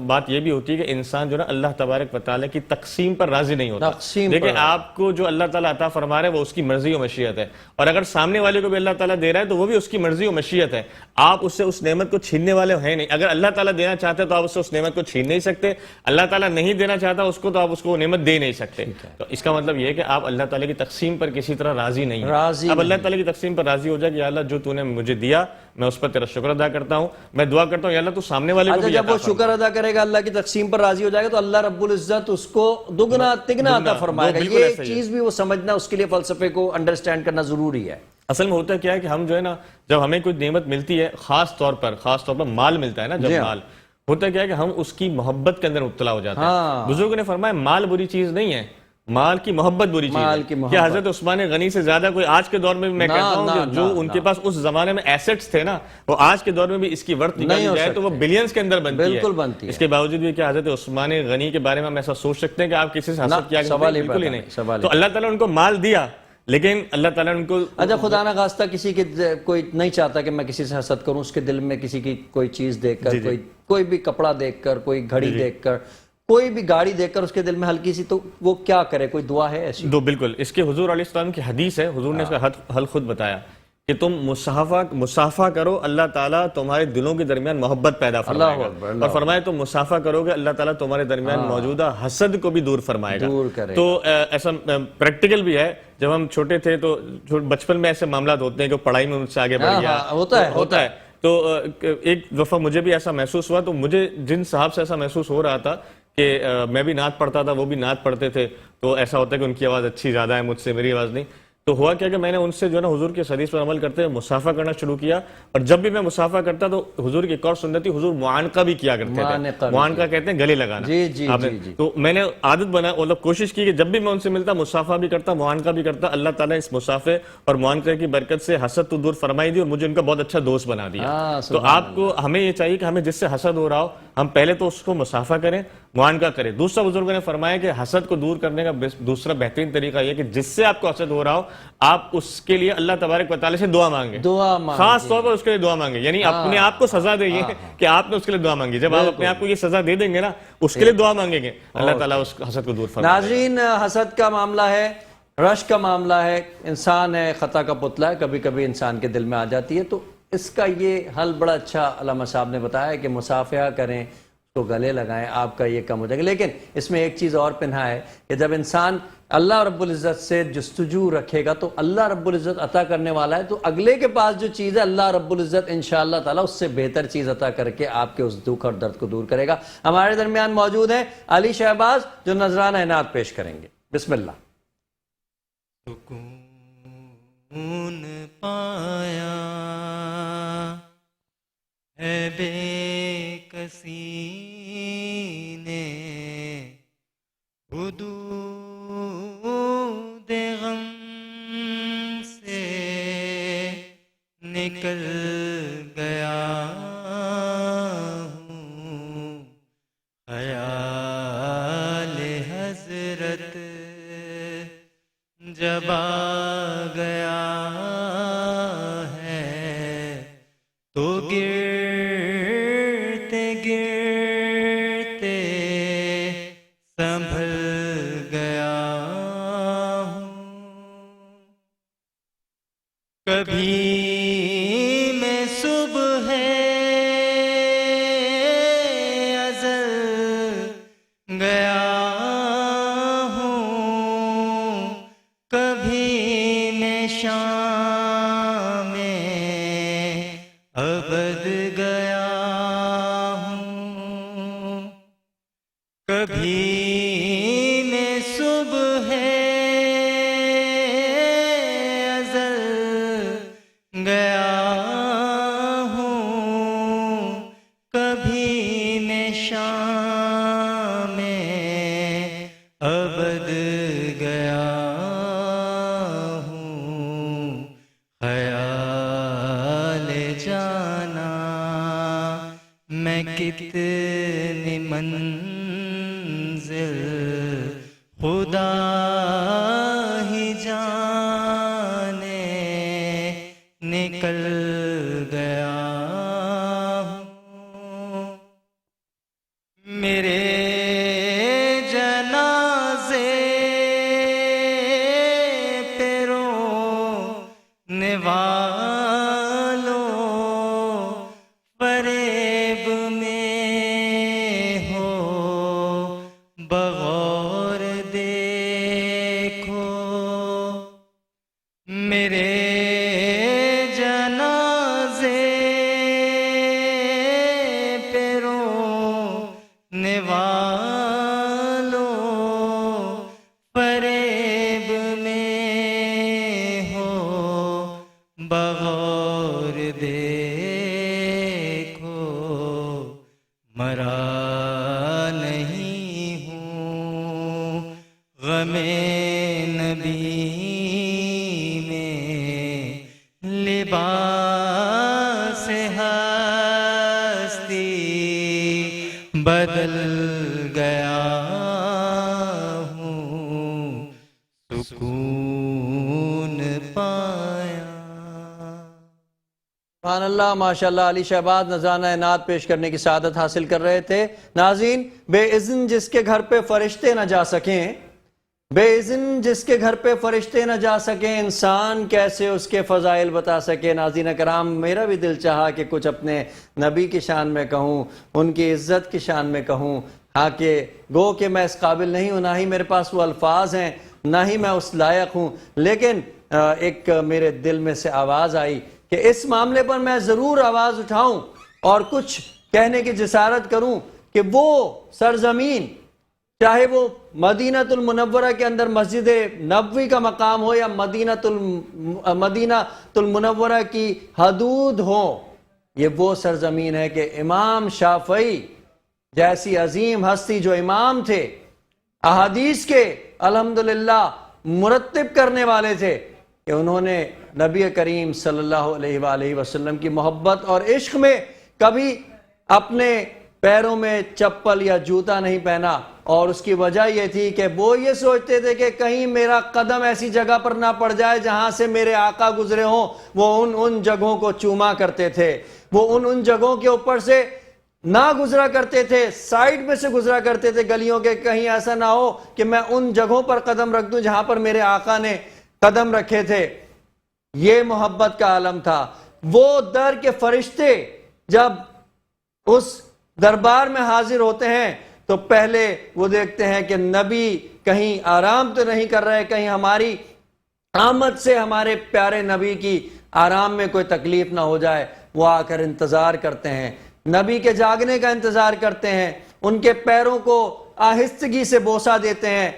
Speaker 2: بات یہ بھی ہوتی ہے کہ انسان جو نا اللہ تبارک و تعالیٰ کی تقسیم پر راضی نہیں ہوتا. دیکھیں آپ کو جو اللہ تعالیٰ عطا فرما رہے ہیں وہ اس کی مرضی و مشیت ہے, اور اگر سامنے والے کو بھی اللہ تعالیٰ دے رہا ہے تو وہ بھی اس کی مرضی و مشیت ہے. آپ اس سے اس نعمت کو چھیننے والے ہیں نہیں. اگر اللہ تعالیٰ دینا چاہتے تو آپ اس سے اس نعمت کو چھین نہیں سکتے, اللہ تعالیٰ نہیں دینا چاہتا اس کو تو آپ اس کو نعمت دے نہیں سکتے. تو اس کا مطلب یہ ہے کہ آپ اللہ تعالیٰ کی تقسیم پر کسی طرح راضی نہیں ہیں. اب اللہ تعالیٰ کی تقسیم پر راضی ہو جائے کہ یا اللہ جو تو نے مجھے دیا میں اس پر تیرا شکر ادا کرتا ہوں, میں دعا کرتا ہوں یا اللہ تو سامنے والے کو بھی
Speaker 1: جب وہ شکر ادا کرے گا, اللہ کی تقسیم پر راضی ہو جائے گا, تو اللہ رب العزت اس کو دگنا تگنا عطا فرمائے گا. یہ چیز بھی وہ سمجھنا, اس کے لیے فلسفے کو انڈرسٹینڈ کرنا ضروری ہے.
Speaker 2: اصل میں ہوتا کیا ہے کہ ہم جو ہے نا جب ہمیں کوئی نعمت ملتی ہے, خاص طور پر مال ملتا ہے نا, جب مال ہوتا کیا ہے کہ ہم اس کی محبت کے اندر مبتلا ہو جاتے ہیں. بزرگوں نے فرمایا مال بری چیز نہیں ہے, مال کی محبت بری چیز ہے. کہ حضرت عثمان غنی سے زیادہ کوئی آج کے دور میں بھی میں کہتا ہوں کہ جو ان کے پاس اس زمانے میں ایسٹس تھے نا, وہ آج کے دور میں بھی اس کی ورت نکالی جائے تو وہ بلینز کے اندر بنتی ہے. اس کے باوجود بھی کہ حضرت عثمان غنی کے بارے میں ہم ایسا سوچ سکتے ہیں کہ آپ کسی سے حسد کیا کرتے ہیں؟ بالکل ہی نہیں. تو اللہ تعالیٰ نے ان کو مال دیا, لیکن اللہ تعالیٰ نے ان کو
Speaker 1: اچھا خدا نہ خواستہ کسی کے کوئی نہیں چاہتا کہ میں کسی سے حسد کروں, اس کے دل میں کسی کی کوئی چیز دیکھ کر, کوئی بھی کپڑا دیکھ کر, کوئی گھڑی دیکھ کر, کوئی بھی گاڑی دیکھ کر اس کے دل میں ہلکی سی, تو وہ کیا کرے؟ کوئی دعا ہے ایسی؟
Speaker 2: بالکل. اس کے حضور علیہ السلام کی حدیث ہے, حضور نے اس کا حل خود بتایا کہ تم مصافحہ کرو, اللہ تعالیٰ تمہارے دلوں کے درمیان محبت پیدا فرمائے گا, اور فرمائے تم مصافحہ کرو گے اللہ تعالیٰ تمہارے درمیان موجودہ حسد کو بھی دور فرمائے گا. تو ایسا پریکٹیکل بھی ہے. جب ہم چھوٹے تھے تو بچپن میں ایسے معاملات ہوتے ہیں کہ پڑھائی میں مجھ سے آگے بڑھ گیا, ہوتا ہے. تو ایک دفعہ مجھے بھی ایسا محسوس ہوا, تو مجھے جن صاحب سے ایسا محسوس ہو رہا تھا کہ میں بھی نعت پڑھتا تھا, وہ بھی نعت پڑھتے تھے, تو ایسا ہوتا ہے کہ ان کی آواز اچھی زیادہ ہے مجھ سے, میری آواز نہیں. تو ہوا کیا کہ میں نے ان سے جو ہے نا حضور کے حدیث پر عمل کرتے ہوئے مصافحہ کرنا شروع کیا, اور جب بھی میں مصافحہ کرتا تو حضور کی ایک اور سنت تھی, حضور معانقہ بھی کیا کرتے تھے. معانقہ کہتے ہیں گلے لگانا. تو میں نے عادت بنا, مطلب کوشش کی کہ جب بھی میں ان سے ملتا مصافحہ بھی کرتا, معانقہ بھی کرتا. اللہ تعالیٰ اس مصافحے اور معانقہ کی برکت سے حسد تو دور فرمائی دی, اور مجھے ان کا بہت اچھا دوست بنا دیا. تو آپ کو ہمیں یہ چاہیے کہ ہمیں جس سے حسد ہو رہا ہو ہم پہلے تو اس کو مصافحہ کریں، معانقہ کریں۔ دوسرا بزرگوں نے فرمایا کہ حسد کو دور کرنے کا دوسرا بہترین طریقہ یہ کہ جس سے آپ کو حسد ہو رہا ہو آپ اس کے لیے اللہ تبارک و تعالیٰ سے دعا مانگیں،
Speaker 1: دعا مانگیں،
Speaker 2: خاص طور پر اس کے لیے دعا مانگیں، یعنی اپنے آپ کو سزا دیں یہ کہ آپ نے اس کے لیے دعا مانگی۔ جب آپ اپنے آپ کو یہ سزا دے دیں گے نا، اس کے لیے دعا مانگیں گے، اللہ تعالیٰ اس حسد کو دور فرمائے۔
Speaker 1: ناظرین، حسد کا معاملہ ہے، رش کا معاملہ ہے، انسان ہے، خطا کا پتلا ہے، کبھی کبھی انسان کے دل میں آ جاتی ہے، تو اس کا یہ حل بڑا اچھا علامہ صاحب نے بتایا کہ مصافحہ کریں، اس کو گلے لگائیں، آپ کا یہ کم ہو جائے گا۔ لیکن اس میں ایک چیز اور پنہا ہے کہ جب انسان اللہ رب العزت سے جستجو رکھے گا تو اللہ رب العزت عطا کرنے والا ہے، تو اگلے کے پاس جو چیز ہے اللہ رب العزت انشاءاللہ تعالیٰ اس سے بہتر چیز عطا کر کے آپ کے اس دکھ اور درد کو دور کرے گا۔ ہمارے درمیان موجود ہیں علی شہباز جو نذرانہ عنایت پیش کریں گے۔ بسم اللہ۔
Speaker 3: سکون پایا ہے بے کسی نے، حدود غم سے نکل گیا ہوں، خیال حضرت جب آ گیا ہے تو گرتے گرتے سنبھل گیا ہوں۔ کبھی میں صبح ازل گیا ہوں، کبھی میں شام ابد گیا ہوں، کبھی میں صبح ازل گیا ہوں، کبھی میں شام ابد گیا ہوں، خیال جانا میں کتنی منزل خدا ہی جانے نکل گیا ہوں۔ میرے جنازے پہ رونے والوں فریب میں ہو بغور دیکھو، میرے جنازے پہ رونے والوں فریب میں ہو بغور دیکھو، مرا نہیں ہوں غم نبی میں، لباس ہستی بدل گیا ہوں، سکون پایا۔
Speaker 1: سبحان اللہ، ماشاءاللہ، علی شہباز نذرانہ عنایت پیش کرنے کی سعادت حاصل کر رہے تھے۔ ناظرین، بے اذن جس کے گھر پہ فرشتے نہ جا سکیں، بے اذن جس کے گھر پہ فرشتے نہ جا سکیں، انسان کیسے اس کے فضائل بتا سکے۔ ناظرین کرام، میرا بھی دل چاہا کہ کچھ اپنے نبی کی شان میں کہوں، ان کی عزت کی شان میں کہوں، ہاں کہ گو کہ میں اس قابل نہیں ہوں، نہ ہی میرے پاس وہ الفاظ ہیں، نہ ہی میں اس لائق ہوں، لیکن ایک میرے دل میں سے آواز آئی کہ اس معاملے پر میں ضرور آواز اٹھاؤں اور کچھ کہنے کی جسارت کروں کہ وہ سرزمین، چاہے وہ مدینہ المنورہ کے اندر مسجد نبوی کا مقام ہو یا مدینہ المنورہ کی حدود ہو، یہ وہ سرزمین ہے کہ امام شافعی جیسی عظیم ہستی جو امام تھے، احادیث کے الحمدللہ مرتب کرنے والے تھے، کہ انہوں نے نبی کریم صلی اللہ علیہ وآلہ وسلم کی محبت اور عشق میں کبھی اپنے پیروں میں چپل یا جوتا نہیں پہنا، اور اس کی وجہ یہ تھی کہ وہ یہ سوچتے تھے کہ کہیں میرا قدم ایسی جگہ پر نہ پڑ جائے جہاں سے میرے آقا گزرے ہوں۔ وہ ان جگہوں کو چوما کرتے تھے، وہ ان جگہوں کے اوپر سے نہ گزرا کرتے تھے، سائیڈ میں سے گزرا کرتے تھے گلیوں کے، کہیں ایسا نہ ہو کہ میں ان جگہوں پر قدم رکھ دوں جہاں پر میرے آقا نے قدم رکھے تھے۔ یہ محبت کا عالم تھا۔ وہ در کے فرشتے جب اس دربار میں حاضر ہوتے ہیں تو پہلے وہ دیکھتے ہیں کہ نبی کہیں آرام تو نہیں کر رہے، کہیں ہماری آمد سے ہمارے پیارے نبی کی آرام میں کوئی تکلیف نہ ہو جائے۔ وہ آ کر انتظار کرتے ہیں، نبی کے جاگنے کا انتظار کرتے ہیں، ان کے پیروں کو آہستگی سے بوسہ دیتے ہیں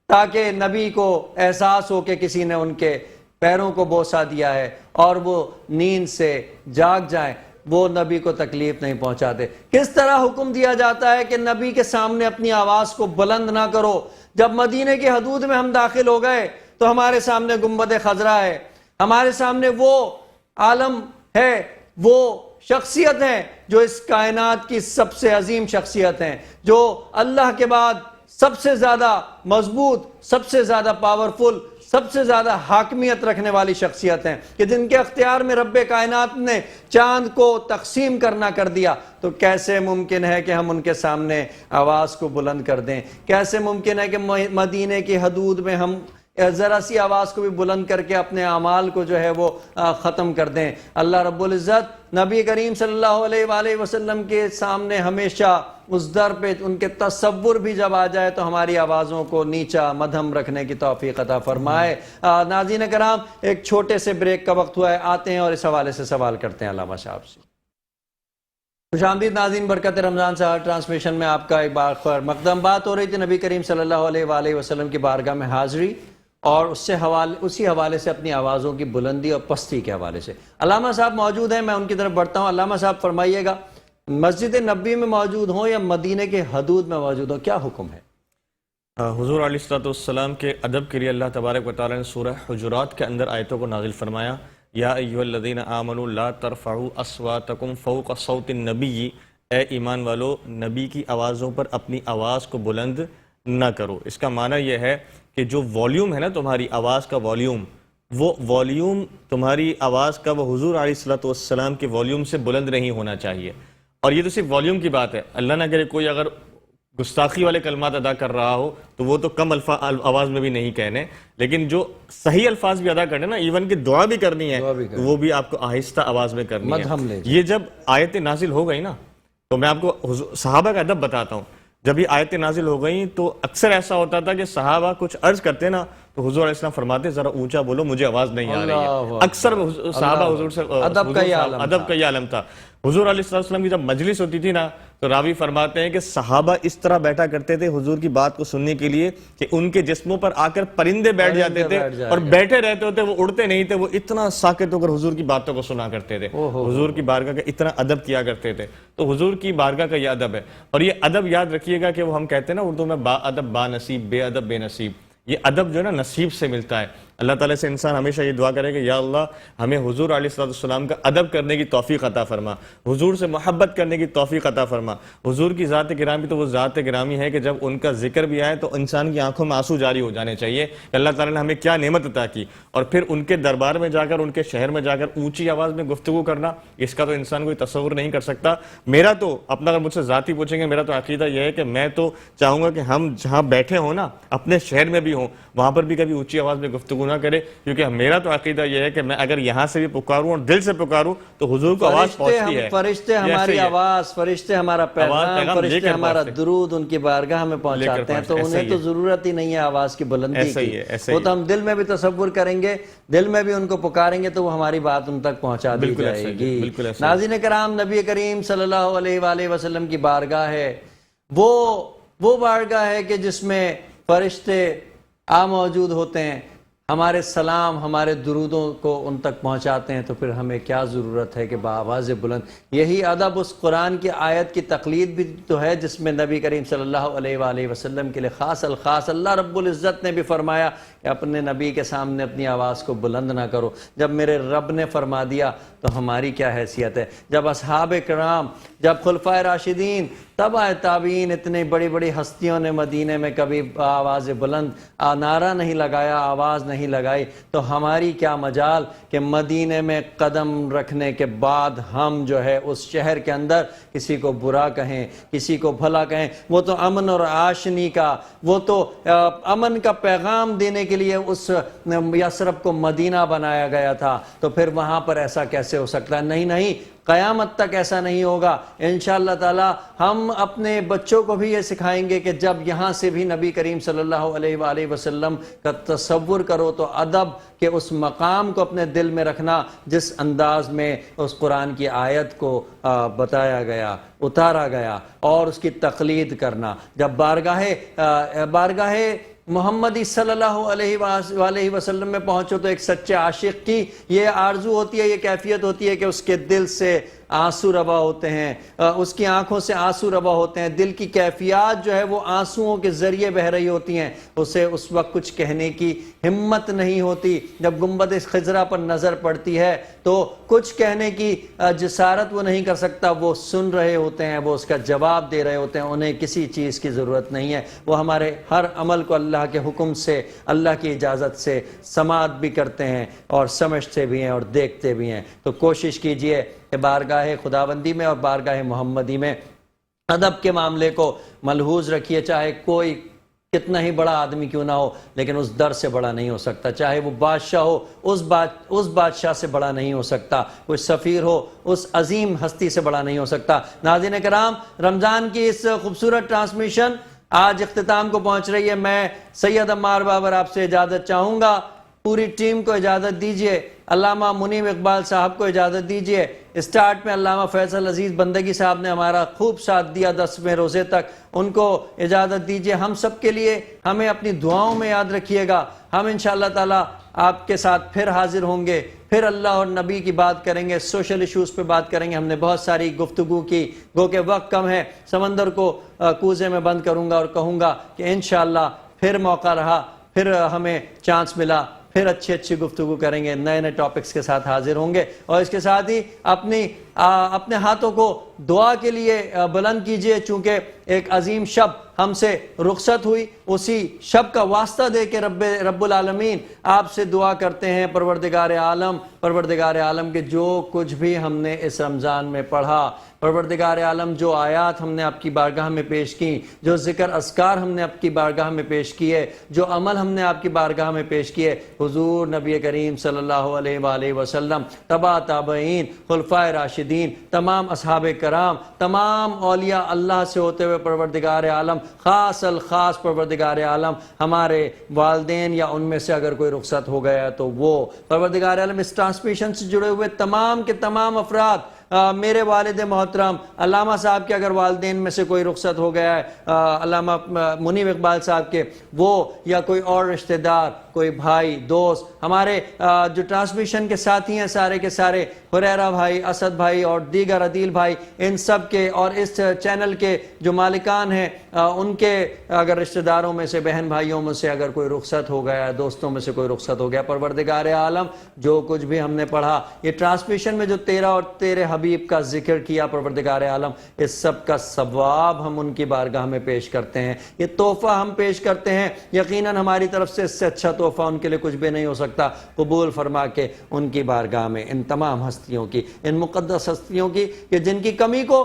Speaker 1: تاکہ نبی کو احساس ہو کہ کسی نے ان کے پیروں کو بوسہ دیا ہے، اور وہ نیند سے جاگ جائیں، وہ نبی کو تکلیف نہیں پہنچاتے۔ کس طرح حکم دیا جاتا ہے کہ نبی کے سامنے اپنی آواز کو بلند نہ کرو۔ جب مدینے کی حدود میں ہم داخل ہو گئے تو ہمارے سامنے گنبد خضرا ہے، ہمارے سامنے وہ عالم ہے، وہ شخصیت ہے جو اس کائنات کی سب سے عظیم شخصیت ہیں، جو اللہ کے بعد سب سے زیادہ مضبوط، سب سے زیادہ پاورفل، سب سے زیادہ حاکمیت رکھنے والی شخصیت ہیں، کہ جن کے اختیار میں رب کائنات نے چاند کو تقسیم کرنا کر دیا۔ تو کیسے ممکن ہے کہ ہم ان کے سامنے آواز کو بلند کر دیں؟ کیسے ممکن ہے کہ مدینے کی حدود میں ہم ذرا سی آواز کو بھی بلند کر کے اپنے اعمال کو جو ہے وہ ختم کر دیں؟ اللہ رب العزت نبی کریم صلی اللہ علیہ وآلہ وسلم کے سامنے ہمیشہ اس در پہ ان کے تصور بھی جب آ جائے تو ہماری آوازوں کو نیچا مدھم رکھنے کی توفیق عطا فرمائے۔ ناظرین کرام، ایک چھوٹے سے بریک کا وقت ہوا ہے، آتے ہیں اور اس حوالے سے سوال کرتے ہیں علامہ صاحب سے۔ خوش آمدید ناظرین، برکت رمضان سحر ٹرانسمیشن میں آپ کا ایک بار خیر مقدم۔ بات ہو رہی تھی نبی کریم صلی اللہ علیہ وآلہ وسلم کی بارگاہ میں حاضری اور اسی حوالے سے اپنی آوازوں کی بلندی اور پستی کے حوالے سے۔ علامہ صاحب موجود ہیں، میں ان کی طرف بڑھتا ہوں۔ علامہ صاحب فرمائیے گا، مسجد نبی میں موجود ہوں یا مدینے کے حدود میں موجود ہوں، کیا حکم ہے؟
Speaker 2: حضور علیہ السلام کے ادب کے لیے اللہ تبارک و تعالیٰ نے سورہ حجرات کے اندر آیتوں کو نازل فرمایا۔ یا ایھا الذین آمنوا لا ترفعوا اصواتکم فوق صوت النبی، اے ایمان والو نبی کی آوازوں پر اپنی آواز کو بلند نہ کرو۔ اس کا معنی یہ ہے کہ جو والیوم ہے نا تمہاری آواز کا والیوم، وہ والیوم تمہاری آواز کا وہ حضور علیہ السلام کے والیوم سے بلند نہیں ہونا چاہیے۔ اور یہ تو صرف والیوم کی بات ہے، اللہ نہ کرے کوئی اگر گستاخی والے کلمات ادا کر رہا ہو تو وہ تو کم آواز میں بھی نہیں کہنے، لیکن جو صحیح الفاظ بھی ادا کرنے نا، ایون کہ دعا بھی کرنی ہے وہ بھی آپ کو آہستہ آواز میں کرنی ہے۔ یہ جب آیتیں نازل ہو گئی نا تو میں آپ کو صحابہ کا ادب بتاتا ہوں۔ جب یہ آیتیں نازل ہو گئیں تو اکثر ایسا ہوتا تھا کہ صحابہ کچھ عرض کرتے نا تو حضور علیہ السلام فرماتے ذرا اونچا بولو، مجھے آواز نہیں آ رہی ہے۔ اکثر صحابہ حضور سے ادب کا یہ عالم تھا۔ حضور علیہ السلام کی جب مجلس ہوتی تھی نا تو راوی فرماتے ہیں کہ صحابہ اس طرح بیٹھا کرتے تھے حضور کی بات کو سننے کے لیے کہ ان کے جسموں پر آ کر پرندے بیٹھ جاتے تھے اور بیٹھے رہتے ہوتے، وہ اڑتے نہیں تھے، وہ اتنا ساکت ہو کر حضور کی باتوں کو سنا کرتے تھے، حضور کی بارگاہ کا اتنا ادب کیا کرتے تھے۔ تو حضور کی بارگاہ کا یہ ادب ہے، اور یہ ادب یاد رکھیے گا کہ وہ ہم کہتے ہیں نا اردو میں با ادب با نصیب، بے ادب بے نصیب۔ یہ ادب جو ہے نا نصیب سے ملتا ہے۔ اللہ تعالیٰ سے انسان ہمیشہ یہ دعا کرے کہ یا اللہ ہمیں حضور علیہ السلام کا ادب کرنے کی توفیق عطا فرما، حضور سے محبت کرنے کی توفیق عطا فرما۔ حضور کی ذات گرامی تو وہ ذات گرامی ہے کہ جب ان کا ذکر بھی آئے تو انسان کی آنکھوں میں آنسو جاری ہو جانے چاہیے کہ اللہ تعالیٰ نے ہمیں کیا نعمت عطا کی۔ اور پھر ان کے دربار میں جا کر، ان کے شہر میں جا کر اونچی آواز میں گفتگو کرنا، اس کا تو انسان کوئی تصور نہیں کر سکتا۔ میرا تو اپنا اگر مجھ سے ذاتی پوچھیں گے، میرا تو عقیدہ یہ ہے کہ میں تو چاہوں گا کہ ہم جہاں بیٹھے ہوں نا، اپنے شہر میں بھی ہوں، وہاں پر بھی کبھی اونچی آواز میں گفتگو نہ کرے، کیونکہ میرا تو عقیدہ یہ ہے کہ میں اگر یہاں سے بھی پکاروں اور دل سے پکاروں تو حضور کو آواز پہنچتی ہے۔
Speaker 1: فرشتے ہماری آواز، فرشتے ہمارا پیغام، فرشتے ہمارا درود ان کی بارگاہ میں پہنچاتے ہیں، تو انہیں تو ضرورت ہی نہیں ہے آواز کی بلندی کی۔ وہ تو ہم دل میں بھی تصور کریں گے، دل میں بھی ان کو پکاریں گے تو وہ ہماری بات ان تک پہنچا دی جائے گی۔ ناظرین کرام، نبی کریم صلی اللہ علیہ وآلہ وسلم کی بارگاہ ہے، وہ بارگاہ ہے کہ جس میں فرشتے موجود ہوتے ہیں، ہمارے سلام، ہمارے درودوں کو ان تک پہنچاتے ہیں، تو پھر ہمیں کیا ضرورت ہے کہ بآواز بلند۔ یہی ادب اس قرآن کی آیت کی تقلید بھی تو ہے جس میں نبی کریم صلی اللہ علیہ وآلہ وسلم کے لیے خاص الخاص اللہ رب العزت نے بھی فرمایا کہ اپنے نبی کے سامنے اپنی آواز کو بلند نہ کرو۔ جب میرے رب نے فرما دیا تو ہماری کیا حیثیت ہے؟ جب اصحاب کرام جب خلفائے راشدین تبع تابعین اتنی بڑی بڑی ہستیوں نے مدینے میں کبھی آواز بلند نعرہ نہیں لگایا، آواز نہیں لگائی، تو ہماری کیا مجال کہ مدینے میں قدم رکھنے کے بعد ہم جو ہے اس شہر کے اندر کسی کو برا کہیں، کسی کو بھلا کہیں۔ وہ تو امن اور آشنی کا، وہ تو امن کا پیغام دینے کے لیے اس یثرب کو مدینہ بنایا گیا تھا، تو پھر وہاں پر ایسا کیسے ہو سکتا ہے؟ نہیں، قیامت تک ایسا نہیں ہوگا انشاءاللہ تعالی۔ ہم اپنے بچوں کو بھی یہ سکھائیں گے کہ جب یہاں سے بھی نبی کریم صلی اللہ علیہ وآلہ وسلم کا تصور کرو تو ادب کے اس مقام کو اپنے دل میں رکھنا جس انداز میں اس قرآن کی آیت کو بتایا گیا، اتارا گیا، اور اس کی تقلید کرنا۔ جب بارگاہ محمدی صلی اللہ علیہ وآلہ وسلم میں پہنچو تو ایک سچے عاشق کی یہ آرزو ہوتی ہے، یہ کیفیت ہوتی ہے کہ اس کے دل سے آنسو روا ہوتے ہیں، اس کی آنکھوں سے آنسو روا ہوتے ہیں، دل کی کیفیات جو ہے وہ آنسوؤں کے ذریعے بہہ رہی ہوتی ہیں، اسے اس وقت کچھ کہنے کی ہمت نہیں ہوتی۔ جب گنبد خضرا پر نظر پڑتی ہے تو کچھ کہنے کی جسارت وہ نہیں کر سکتا، وہ سن رہے ہوتے ہیں، وہ اس کا جواب دے رہے ہوتے ہیں، انہیں کسی چیز کی ضرورت نہیں ہے، وہ ہمارے ہر عمل کو اللہ کے حکم سے، اللہ کی اجازت سے سماعت بھی کرتے ہیں اور سمجھتے بھی ہیں اور دیکھتے بھی ہیں۔ تو کوشش کیجئے کہ بارگاہ خداوندی میں اور بارگاہ محمدی میں ادب کے معاملے کو ملحوظ رکھیے، چاہے کوئی کتنا ہی بڑا آدمی کیوں نہ ہو، لیکن اس در سے بڑا نہیں ہو سکتا، چاہے وہ بادشاہ ہو اس بادشاہ سے بڑا نہیں ہو سکتا، کوئی سفیر ہو اس عظیم ہستی سے بڑا نہیں ہو سکتا۔ ناظرین کرام، رمضان کی اس خوبصورت ٹرانسمیشن آج اختتام کو پہنچ رہی ہے۔ میں سید عمار بابر آپ سے اجازت چاہوں گا، پوری ٹیم کو اجازت دیجیے، علامہ منیم اقبال صاحب کو اجازت دیجیے، اسٹارٹ میں علامہ فیصل عزیز بندگی صاحب نے ہمارا خوب ساتھ دیا 10ویں روزے تک، ان کو اجازت دیجیے۔ ہم سب کے لیے ہمیں اپنی دعاؤں میں یاد رکھیے گا، ہم انشاءاللہ تعالی آپ کے ساتھ پھر حاضر ہوں گے، پھر اللہ اور نبی کی بات کریں گے، سوشل ایشوز پہ بات کریں گے۔ ہم نے بہت ساری گفتگو کی، گو کہ وقت کم ہے، سمندر کو کوزے میں بند کروں گا اور کہوں گا کہ انشاءاللہ پھر موقع رہا، پھر ہمیں چانس ملا، پھر اچھی گفتگو کریں گے، نئے ٹاپکس کے ساتھ حاضر ہوں گے۔ اور اس کے ساتھ ہی اپنے ہاتھوں کو دعا کے لیے بلند کیجئے، چونکہ ایک عظیم شب ہم سے رخصت ہوئی، اسی شب کا واسطہ دے کے رب العالمین آپ سے دعا کرتے ہیں، پروردگار عالم کے جو کچھ بھی ہم نے اس رمضان میں پڑھا، پروردگار عالم جو آیات ہم نے آپ کی بارگاہ میں پیش کی، جو ذکر اذکار ہم نے آپ کی بارگاہ میں پیش کیے، جو عمل ہم نے آپ کی بارگاہ میں پیش کیے، حضور نبی کریم صلی اللہ علیہ وآلہ وسلم، تبع تابعین، خلفائے راشدین، تمام اصحاب کرام، تمام اولیاء اللہ سے ہوتے ہوئے پروردگار عالم، خاص الخاص پروردگار عالم ہمارے والدین یا ان میں سے اگر کوئی رخصت ہو گیا تو وہ پروردگار عالم، اس ٹرانسمیشن سے جڑے ہوئے تمام کے تمام افراد، میرے والد محترم علامہ صاحب کے اگر والدین میں سے کوئی رخصت ہو گیا ہے، علامہ منیم اقبال صاحب کے، وہ یا کوئی اور رشتہ دار، کوئی بھائی، دوست، ہمارے جو ٹرانسمیشن کے ساتھی ہیں سارے کے سارے، حریرہ بھائی، اسد بھائی اور دیگر عدیل بھائی، ان سب کے اور اس چینل کے جو مالکان ہیں ان کے اگر رشتہ داروں میں سے، بہن بھائیوں میں سے اگر کوئی رخصت ہو گیا، دوستوں میں سے کوئی رخصت ہو گیا، پروردگار عالم جو کچھ بھی ہم نے پڑھا، یہ ٹرانسمیشن میں جو تیرا اور تیرے حبیب کا ذکر کیا، پروردگار عالم اس سب کا ثواب ہم ان کی بارگاہ میں پیش کرتے ہیں، یہ تحفہ ہم پیش کرتے ہیں، یقیناً ہماری طرف سے اس سے اچھا تحفہ ان کے لیے کچھ بھی نہیں ہو سکتا۔ قبول فرما کے ان کی بارگاہ میں ان تمام ہستیوں کی، ان مقدس ہستیوں کی کہ جن کی کمی کو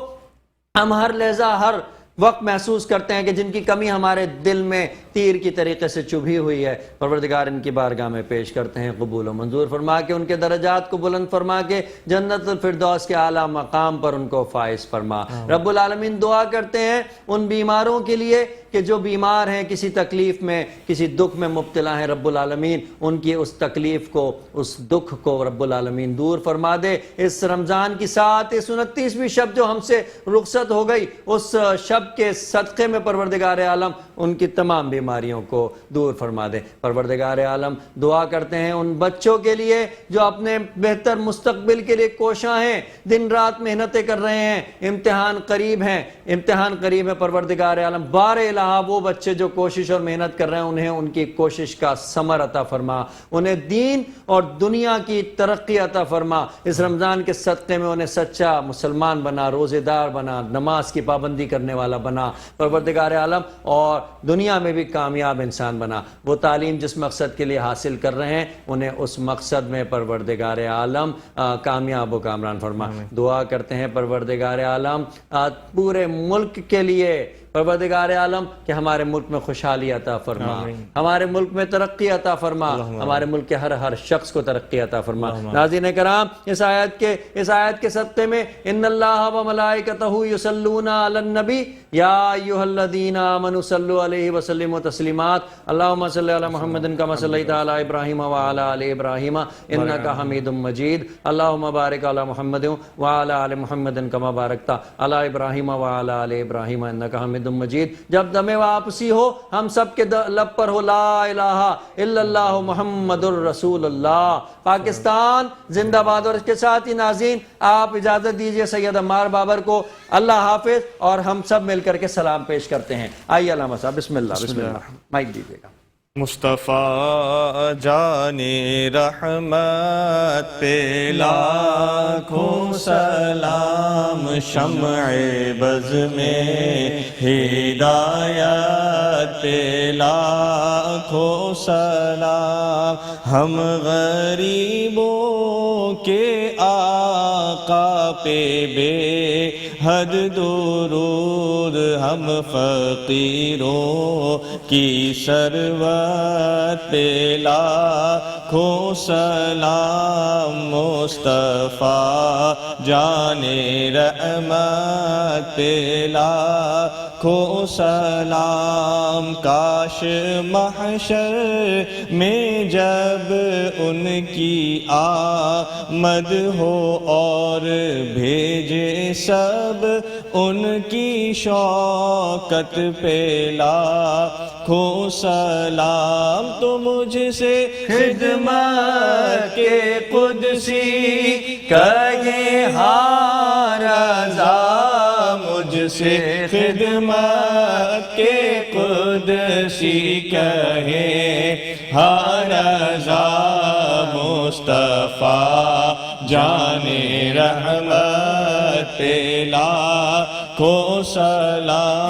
Speaker 1: ہم ہر لحظہ ہر وقت محسوس کرتے ہیں، کہ جن کی کمی ہمارے دل میں تیر کی طریقے سے چبھی ہوئی ہے، پروردگار ان کی بارگاہ میں پیش کرتے ہیں، قبول و منظور فرما کے ان کے درجات کو بلند فرما کے جنت الفردوس کے اعلیٰ مقام پر ان کو فائز فرما۔ رب العالمین دعا کرتے ہیں ان بیماروں کے لیے کہ جو بیمار ہیں، کسی تکلیف میں، کسی دکھ میں مبتلا ہیں، رب العالمین ان کی اس تکلیف کو، اس دکھ کو رب العالمین دور فرما دے۔ اس رمضان کی ساتھ اس 29ویں شب جو ہم سے رخصت ہو گئی، اس شب کے صدقے میں پروردگار عالم ان کی تمام بیمار بیماریوں کو دور فرما دے۔ پروردگار عالم دعا کرتے ہیں ان بچوں کے لیے جو اپنے بہتر مستقبل کے لیے کوشاں ہیں، دن رات محنتیں کر رہے ہیں، امتحان قریب ہے پروردگار عالم بار الہ وہ بچے جو کوشش اور محنت کر رہے ہیں انہیں ان کی کوشش کا ثمر عطا فرما، انہیں دین اور دنیا کی ترقی عطا فرما، اس رمضان کے صدقے میں انہیں سچا مسلمان بنا، روزے دار بنا، نماز کی پابندی کرنے والا بنا پروردگار عالم، اور دنیا میں بھی کامیاب انسان بنا۔ وہ تعلیم جس مقصد کے لیے حاصل کر رہے ہیں انہیں اس مقصد میں پروردگار عالم کامیاب و کامران فرما۔ دعا کرتے ہیں پروردگار عالم پورے ملک کے لیے پروردگار عالم کہ ہمارے ملک میں خوشحالی عطا فرما، ہمارے ملک میں ترقی عطا فرما، ہمارے ملک کے ہر شخص کو ترقی عطا فرما۔ ناظرین کرام، اس آیت کے صدقے میں ان اللہ و ملائکتہ یصلون علی النبی یا ایھا الذین آمنوا صلوا علیہ وسلموا تسلیمات اللہم صلی علی محمد کما صلیت علی ابراہیم وعلی آل ابراہیم انک حمید مجید اللہم بارک علی محمد وعلی آل محمد کما بارکت علی ابراہیم وعلی آل ابراہیم انک حمید مجید۔ جب دم واپسی ہو ہم سب کے لب پر ہو لا الہ الا اللہ محمد الرسول اللہ۔ پاکستان زندہ باد۔ اور اس کے ساتھ ہی ناظرین آپ اجازت دیجئے سید عمار بابر کو اللہ حافظ، اور ہم سب مل کر کے سلام پیش کرتے ہیں۔ آئیے علامہ صاحب، بسم اللہ مائک دیجئے گا۔
Speaker 2: مصطفیٰ جان رحمت پہ لاکھوں سلام، شمع بز میں ہدایت پہ لاکھوں سلام، ہم غریبوں کے آقا پہ بے حد درود، ہم فقیروں کی سروت پہ لاکھوں سلام، مصطفیٰ جان رحمت پہ لاکھوں سلام۔ کاش محشر میں جب ان کی آمد ہو اور بھیجے سب ان کی شوکت پہ لاکھوں سلام، تو مجھ سے خدمت کے قدسی کہے ہاں رضا، مجھ سے خدمت کے قدسی کہے ہاں رضا، مصطفیٰ جان رحمت پہ لاکھوں سلام۔